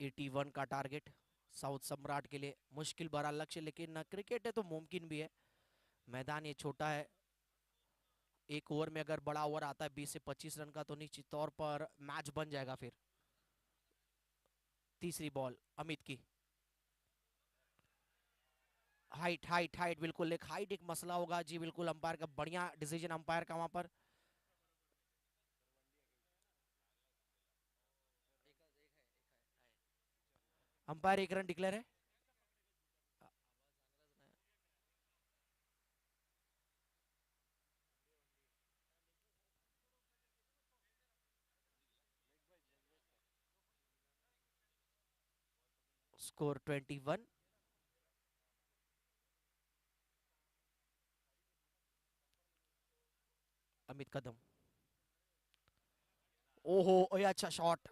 एटी 81 का टारगेट साउथ सम्राट के लिए, मुश्किल भरा लक्ष्य, लेकिन क्रिकेट है तो मुमकिन भी है। मैदान ये छोटा है, एक ओवर में अगर बड़ा ओवर आता है 20 से 25 रन का तो निश्चित तौर पर मैच बन जाएगा। फिर तीसरी बॉल अमित की, हाइट हाइट हाइट, बिल्कुल एक हाइट एक मसला होगा जी, बिल्कुल अंपायर का बढ़िया डिसीजन, अंपायर का वहां पर। अंपायर 1 रन डिक्लेयर है। स्कोर 21। अमित कदम, ओहो ये अच्छा शॉट,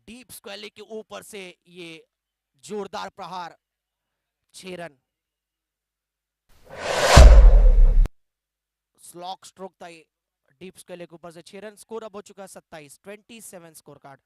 डीप स्क्वायर के ऊपर से ये जोरदार प्रहार, 6 रन। स्लॉक स्ट्रोक था ये, डीप स्केल के ऊपर से 6 रन। स्कोर अब हो चुका है 27 स्कोर कार्ड।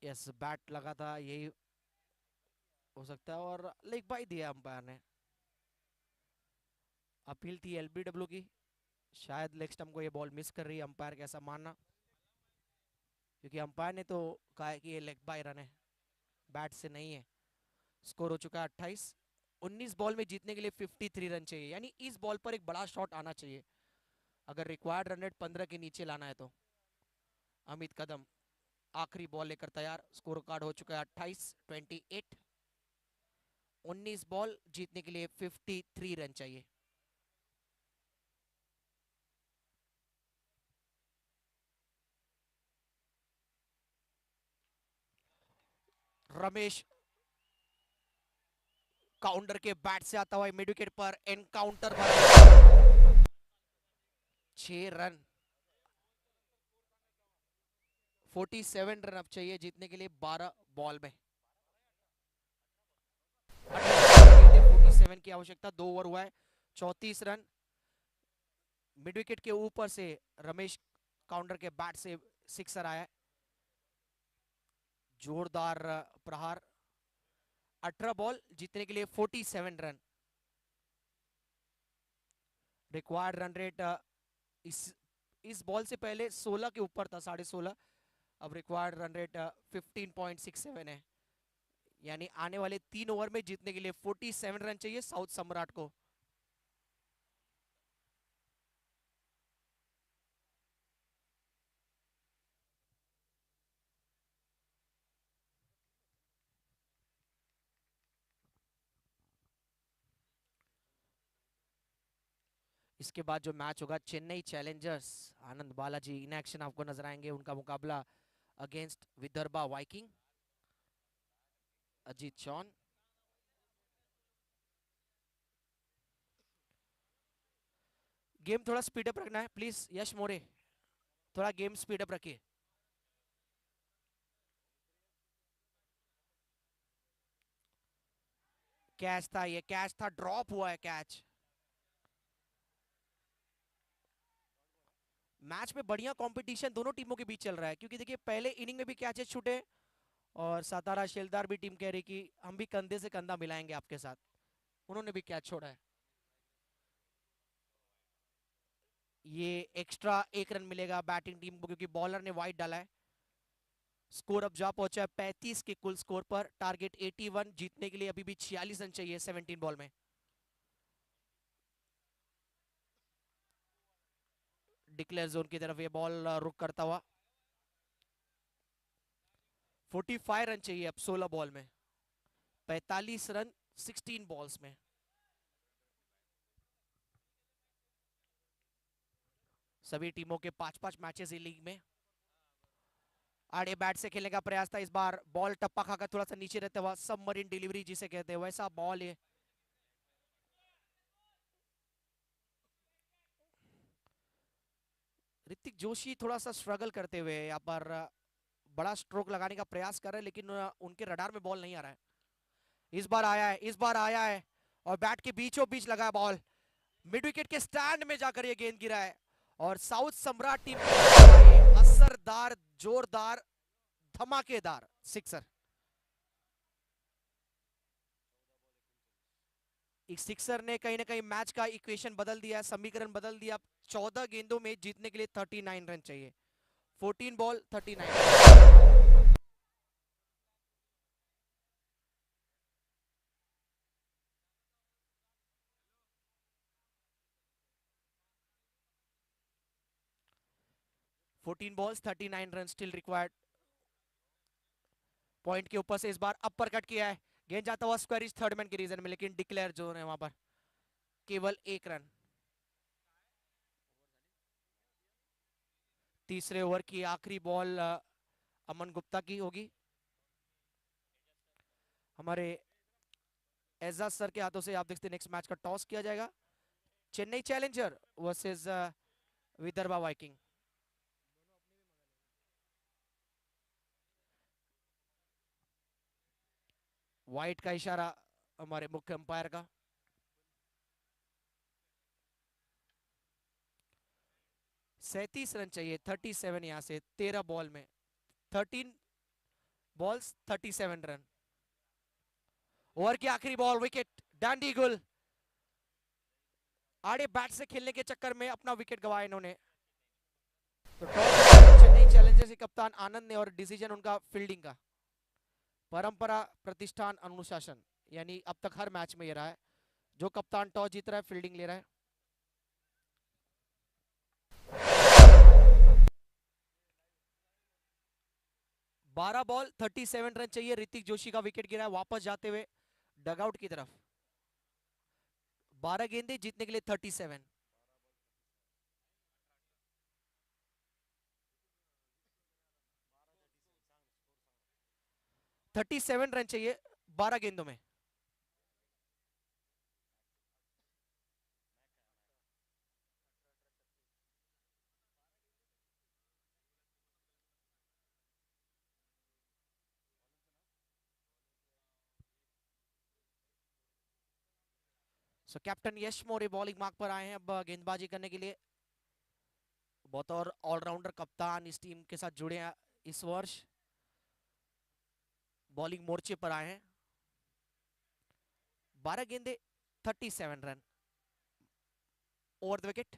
यस, बैट लगा था, यही हो सकता है, और लेग बाई दिया अंपायर ने। अपील थी एलबीडब्ल्यू की, शायद लेग स्टंप को ये बॉल मिस कर रही है, अंपायर का ऐसा मानना, क्योंकि अंपायर ने तो कहा है कि ये लेग बाय रन है, बैट से नहीं है। स्कोर हो चुका है 28। 19 बॉल में जीतने के लिए 53 रन चाहिए, यानी इस बॉल पर एक बड़ा शॉट आना चाहिए अगर रिक्वायर्ड रन रेट 15 के नीचे लाना है तो। अमित कदम आखिरी बॉल लेकर तैयार। स्कोर कार्ड हो चुका है 28-28। 19 बॉल जीतने के लिए 53 रन चाहिए। रमेश काउंटर के बैट से आता हुआ मिड विकेट पर एनकाउंटर, 6 रन। 47 रन अब चाहिए जीतने के लिए 12 बॉल में। 47 की आवश्यकता, 2 ओवर हुआ है, 34 रन। मिड विकेट के ऊपर से रमेश काउंटर के बैट से सिक्सर आया है, जोरदार प्रहार। 18 बॉल जीतने के लिए 47 रन। रिक्वायर्ड रन रेट इस बॉल से पहले 16 के ऊपर था, 16.5। अब रिक्वायर्ड रन रेट 15.67 है, यानी आने वाले 3 ओवर में जीतने के लिए 47 रन चाहिए साउथ सम्राट को। इसके बाद जो मैच होगा, Chennai Challengers Anand Balaji in action आपको नजर आएंगे, उनका मुकाबला अगेंस्ट विदर्भा वाइकिंग अजीत चौन। गेम थोड़ा स्पीडअप रखना है प्लीज, यश मोरे, थोड़ा गेम स्पीडअप रखिए। कैच था, ये कैच था, ड्रॉप हुआ है कैच। मैच में बढ़िया कंपटीशन दोनों टीमों के बीच चल रहा है, क्योंकि देखिए पहले इनिंग में भी कैचेस छूटे, और सातारा शेलदार भी टीम कह रही कि हम भी कंधे से कंधा मिलाएंगे आपके साथ, उन्होंने भी कैच छोड़ा है। ये एक्स्ट्रा 1 रन मिलेगा बैटिंग टीम को, क्योंकि बॉलर ने वाइड डाला है। स्कोर अब जा पहुंचा है 35 के कुल स्कोर पर, टारगेट 81, जीतने के लिए अभी भी 46 रन चाहिए 17 बॉल में। डिक्लेयर जोन की तरफ ये बॉल रुक करता हुआ। 45 रन चाहिए अब 16 बॉल में, 45 रन 16 बॉल्स में। सभी टीमों के 5-5 मैचेस लीग में। आड़े बैट से खेलने का प्रयास था, इस बार बॉल टप्पा खाकर थोड़ा सा नीचे रहता हुआ, सबमरीन डिलीवरी जिसे कहते हैं वैसा बॉल है। ऋतिक जोशी थोड़ा सा स्ट्रगल करते हुए यहाँ पर बड़ा स्ट्रोक लगाने का प्रयास कर रहे हैं, लेकिन उनके रडार में बॉल नहीं आ रहा है। इस बार आया है, इस बार आया है, और बैट के बीचों बीच लगा है बॉल, मिड विकेट के स्टैंड में जाकर ये गेंद गिरा है, और साउथ सम्राट टीम असरदार, जोरदार, धमाकेदार सिक्सर। इस सिक्सर ने कहीं ना कहीं मैच का इक्वेशन बदल दिया, समीकरण बदल दिया। 14 गेंदों में जीतने के लिए 39 रन चाहिए, 14 ball 39। 14 balls 39 run still required. Point के ऊपर से इस बार अपर कट किया है, गेंद जाता हुआ स्क्वायरिश थर्ड मैन के रीजन में, लेकिन डिक्लेयर जोन है वहां पर, केवल 1 रन। तीसरे ओवर की आखिरी बॉल अमन गुप्ता की होगी। हमारे एजाज सर के हाथों से आप देखते हैं नेक्स्ट मैच का टॉस किया जाएगा। Chennai challenger versus Vidarbha Viking. White का इशारा हमारे मुख्य अंपायर का। सैंतीस रन चाहिए, 37 यहां से 13 बॉल में, 13 बॉल्स 37 रन। ओवर की आखिरी बॉल, विकेट, डैंडी गुल आड़े बैट से खेलने के चक्कर में अपना विकेट गवाया इन्होंने। तो टॉस चेन्नई चैलेंजर्स के कप्तान आनंद ने, और डिसीजन उनका फील्डिंग का। परंपरा, प्रतिष्ठान, अनुशासन, यानी अब तक हर मैच में ये रहा है, जो कप्तान टॉस जीत रहा है फील्डिंग ले रहा है। 12 बॉल 37 रन चाहिए। ऋतिक जोशी का विकेट गिरा है वापस जाते हुए डगआउट की तरफ। 12 गेंदे जीतने के लिए 37। 37 रन चाहिए 12 गेंदों में। सो कैप्टन यश मौर्य बॉलिंग मार्क पर आए हैं अब गेंदबाजी करने के लिए। बतौर ऑलराउंडर कप्तान इस टीम के साथ जुड़े हैं इस वर्ष, बॉलिंग मोर्चे पर आए हैं। 12 गेंदे 37 रन, ओवर द विकेट।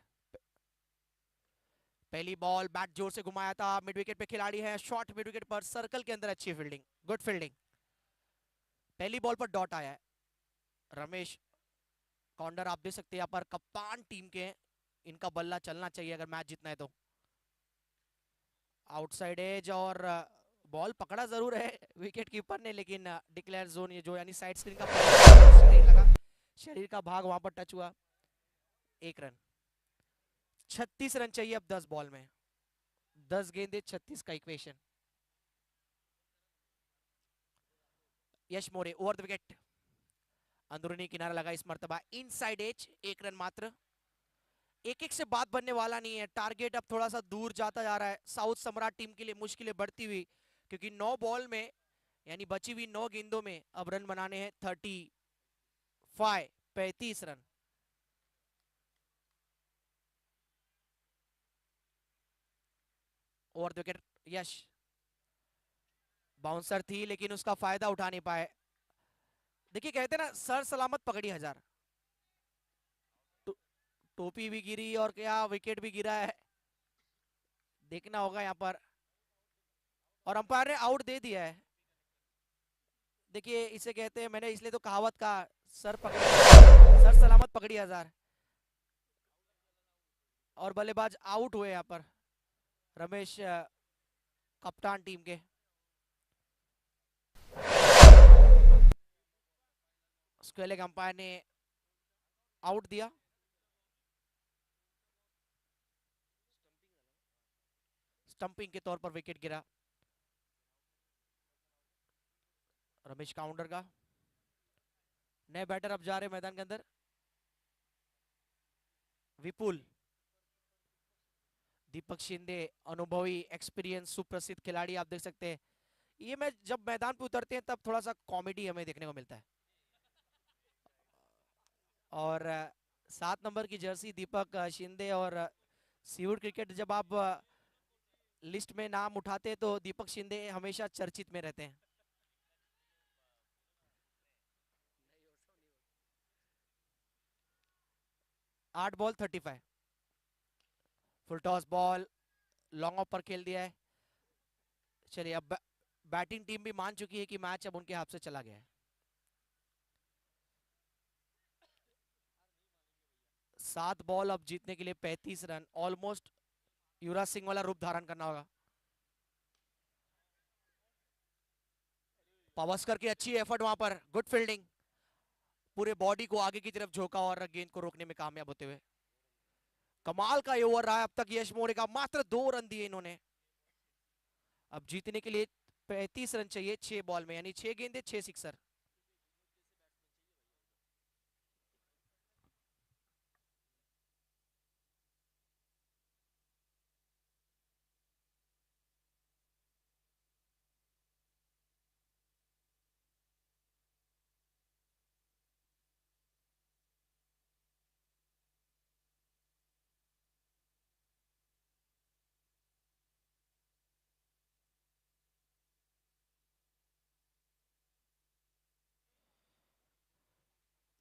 पहली बॉल बैट जोर से घुमाया था, मिड विकेट पे खिलाड़ी है, शॉट मिड विकेट पर, सर्कल के अंदर अच्छी फील्डिंग, गुड फील्डिंग। पहली बॉल पर डॉट आया है। रमेश काउंटर आप दे सकते हैं यहाँ पर, कप्तान टीम के हैं, इनका बल्ला चलना चाहिए अगर मैच जीतना है तो। आउटसाइड एज, और बॉल पकड़ा जरूर है विकेट कीपर ने, लेकिन डिक्लेयर जोन ये जो यानी साइड स्क्रीन का शरीर लगा, शरीर का भाग वहां पर टच हुआ। 1 रन। 36 रन चाहिए अब 10 बॉल में, 10 गेंदे 36 का equation. Yash Maurya over the wicket, अंदरूनी किनारा लगा इस मर्तबा, इनसाइड एज, 1 रन मात्र। एक एक से बात बनने वाला नहीं है, टारगेट अब थोड़ा सा दूर जाता जा रहा है साउथ सम्राट टीम के लिए, मुश्किलें बढ़ती हुई, क्योंकि 9 बॉल में यानी बची हुई 9 गेंदों में अब रन बनाने हैं 35 run. Over the wicket Yash, bouncer थी लेकिन उसका फायदा उठा नहीं पाए। देखिए कहते ना सर सलामत पकड़ी हजार, टोपी भी गिरी और क्या विकेट भी गिरा है, देखना होगा यहाँ पर, और अंपायर ने आउट दे दिया है। देखिए इसे कहते हैं, मैंने इसलिए तो कहावत का सर पकड़ी, सर सलामत पकड़ी हजार, और बल्लेबाज आउट हुए यहाँ पर रमेश कप्तान टीम के। स्क्वेलिंग अंपायर ने आउट दिया। स्टंपिंग के तौर पर विकेट गिरा रमेश काउंटर का। नए बैटर अब जा रहे मैदान के अंदर, विपुल, दीपक शिंदे, अनुभवी एक्सपीरियंस सुप्रसिद्ध खिलाड़ी आप देख सकते हैं। ये मैच जब मैदान पे उतरते हैं तब थोड़ा सा कॉमेडी हमें देखने को मिलता है। और 7 नंबर की जर्सी दीपक शिंदे, और सीवुड क्रिकेट जब आप लिस्ट में नाम उठाते हैं तो दीपक शिंदे हमेशा चर्चित में रहते हैं। आठ ball 35, full toss ball, long off पर खेल दिया है। चलिए अब बैटिंग टीम भी मान चुकी है कि मैच अब उनके हाथ से चला गया है। 7 बॉल अब जीतने के लिए 35 रन, ऑलमोस्ट युवराज सिंह वाला रूप धारण करना होगा। पावस्कर की अच्छी एफर्ट वहां पर, गुड फील्डिंग, पूरे बॉडी को आगे की तरफ झोंका और गेंद को रोकने में कामयाब होते हुए। कमाल का ये ओवर रहा है अब तक यश मोरे का, मात्र 2 रन दिए इन्होंने। अब जीतने के लिए 35 रन चाहिए 6 बॉल में, यानी 6 गेंदे 6 सिक्सर।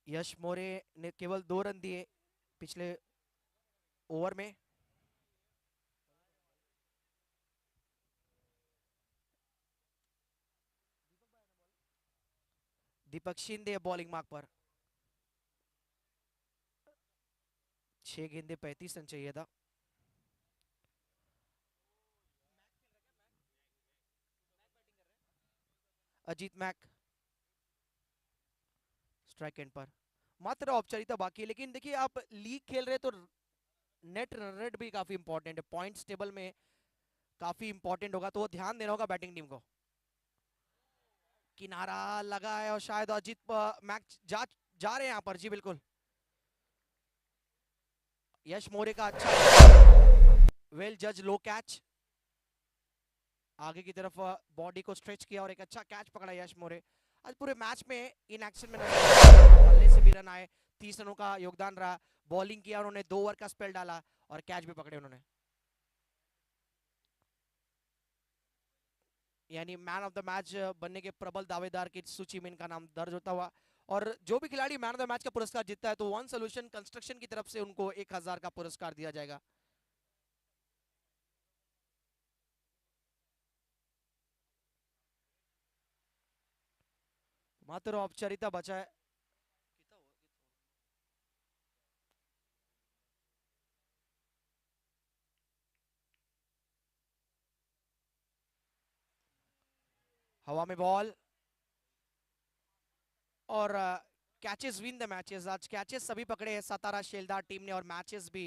यश मोरे ने केवल 2 रन दिए पिछले ओवर में। दीपक शिंदे बॉलिंग मार्क पर, 6 गेंदे 35 रन चाहिए था। अजीत मैक स्ट्राइक एंड पर, मात्र औपचारिकता बाकी है, लेकिन देखिए आप लीग खेल रहे तो नेट रन रेट भी काफी इंपॉर्टेंट है, पॉइंट्स टेबल में काफी इंपॉर्टेंट होगा, तो वो ध्यान देना होगा बैटिंग टीम को। किनारा लगा है और शायद अजीत मैच जा रहे हैं यहाँ पर, जी बिल्कुल। यश मोरे का अच्छा, वेल जज, लो कैच, आगे की तरफ बॉडी को स्ट्रेच किया और एक अच्छा कैच पकड़ा यश मोरे। आज पूरे मैच में इन एक्शन में बल्ले से भी रन आए, 30 रनों का योगदान रहा, बॉलिंग किया उन्होंने, 2 ओवर का स्पेल डाला और कैच भी पकड़े उन्होंने। यानी मैन ऑफ द मैच बनने के प्रबल दावेदार की सूची में इनका नाम दर्ज होता हुआ। और जो भी खिलाड़ी मैन ऑफ द मैच का पुरस्कार जीतता है तो वन सोल्यूशन कंस्ट्रक्शन की तरफ से उनको 1000 का पुरस्कार दिया जाएगा। मात्र औपचारिकता बचा है। हवा में बॉल और कैचेस विन द मैचेस। आज कैचेस सभी पकड़े हैं सतारा शेलदार टीम ने और मैचेस भी,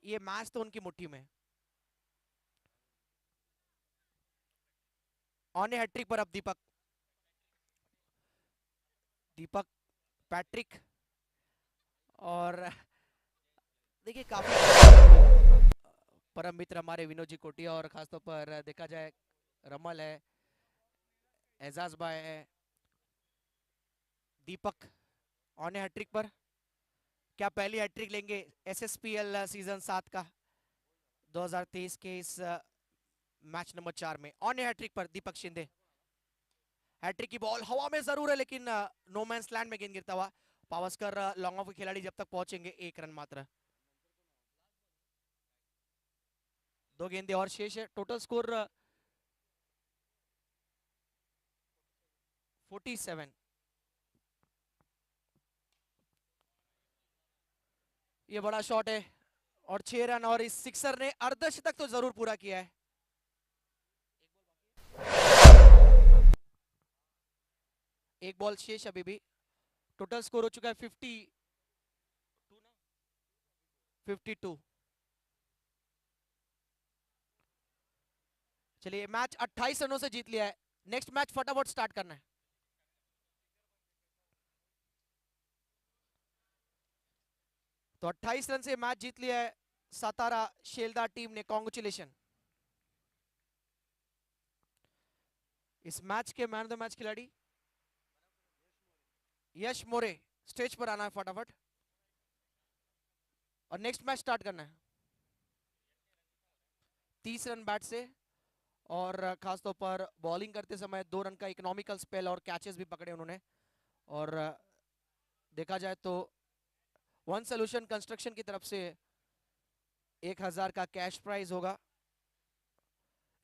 ये मैच तो उनकी मुट्ठी में। ऑन ए हैट्रिक पर अब दीपक, दीपक पैट्रिक, और देखिए काफी परम मित्र हमारे विनोद जी कोटिया, और खासतौर पर देखा जाए रमल है, एजाज भाई है, दीपक ऑन ए हैट्रिक पर। क्या पहली हैट्रिक लेंगे एसएसपीएल सीजन 7 का 2023 के इस मैच नंबर 4 में? ऑन ए हैट्रिक पर दीपक शिंदे, हैट्रिक की बॉल हवा में जरूर है लेकिन नो मैंस लैंड में गेंद गिरता हुआ। पावस्कर लॉन्ग ऑफ के खिलाड़ी जब तक पहुंचेंगे 1 रन मात्र, 2 गेंदे और शेष है, टोटल स्कोर 47। ये बड़ा शॉट है और 6 रन, और इस सिक्सर ने अर्धशतक तो जरूर पूरा किया है। एक बॉल शेष अभी भी, टोटल स्कोर हो चुका है 52। चलिए मैच 28 रनों से जीत लिया है, नेक्स्ट मैच फटाफट स्टार्ट करना है। तो 28 रन से मैच जीत लिया है सतारा शेलदार टीम ने, कॉन्ग्रेचुलेशन। इस मैच के मैन ऑफ द मैच खिलाड़ी यश मोरे, स्टेज पर आना है फटाफट और नेक्स्ट मैच स्टार्ट करना है। 30 रन बैट से, और खासतौर पर बॉलिंग करते समय 2 रन का इकोनॉमिकल स्पेल और कैचेस भी पकड़े उन्होंने। और देखा जाए तो वन सोल्यूशन कंस्ट्रक्शन की तरफ से 1000 का कैश प्राइज होगा।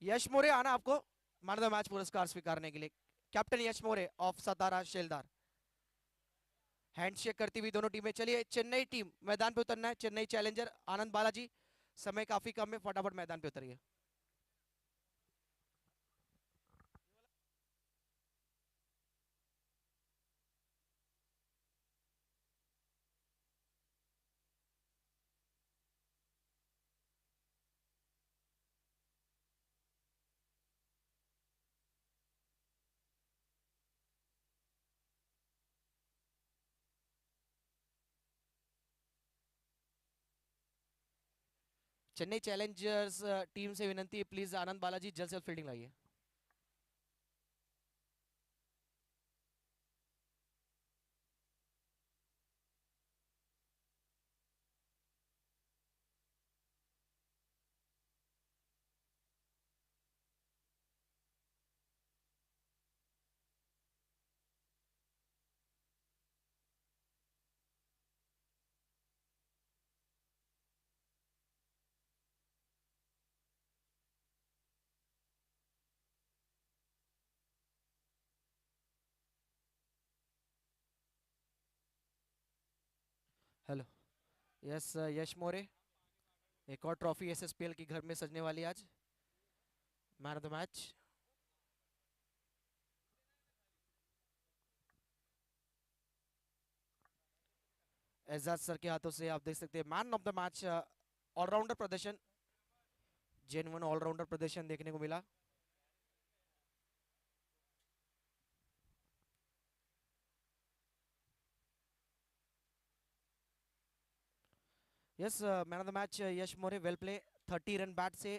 यश मोरे आना आपको मैन ऑफ द मैच पुरस्कार स्वीकारने के लिए, captain Yash More of Satara Sheldar. Handshake करती हुई दोनों टीमें। चलिए चेन्नई टीम मैदान पे उतरना है, चेन्नई चैलेंजर आनंद बालाजी, समय काफी कम है, फटाफट मैदान पे उतरिए। चेन्नई चैलेंजर्स टीम से विनंती है, प्लीज आनंद बालाजी जल्द से जल्द फील्डिंग लाइए। हेलो, यस यश मोरे, एक और ट्रॉफी एसएसपीएल की घर में सजने वाली आज, man of the match. Ejaz sir के हाथों से आप देख सकते हैं man of the match, allrounder प्रदर्शन, जेन्युइन ऑलराउंडर प्रदर्शन देखने को मिला। Yes, man of the match Yash More, well play, 30 run bat से,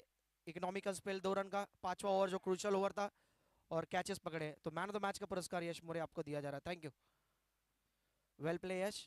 इकोनॉमिकल स्पेल 2 रन का, 5वां ओवर जो क्रूशियल ओवर था, और कैचेस पकड़े, तो मैन ऑफ द मैच का पुरस्कार यश मोरे आपको दिया जा रहा है। Thank you, well play Yash.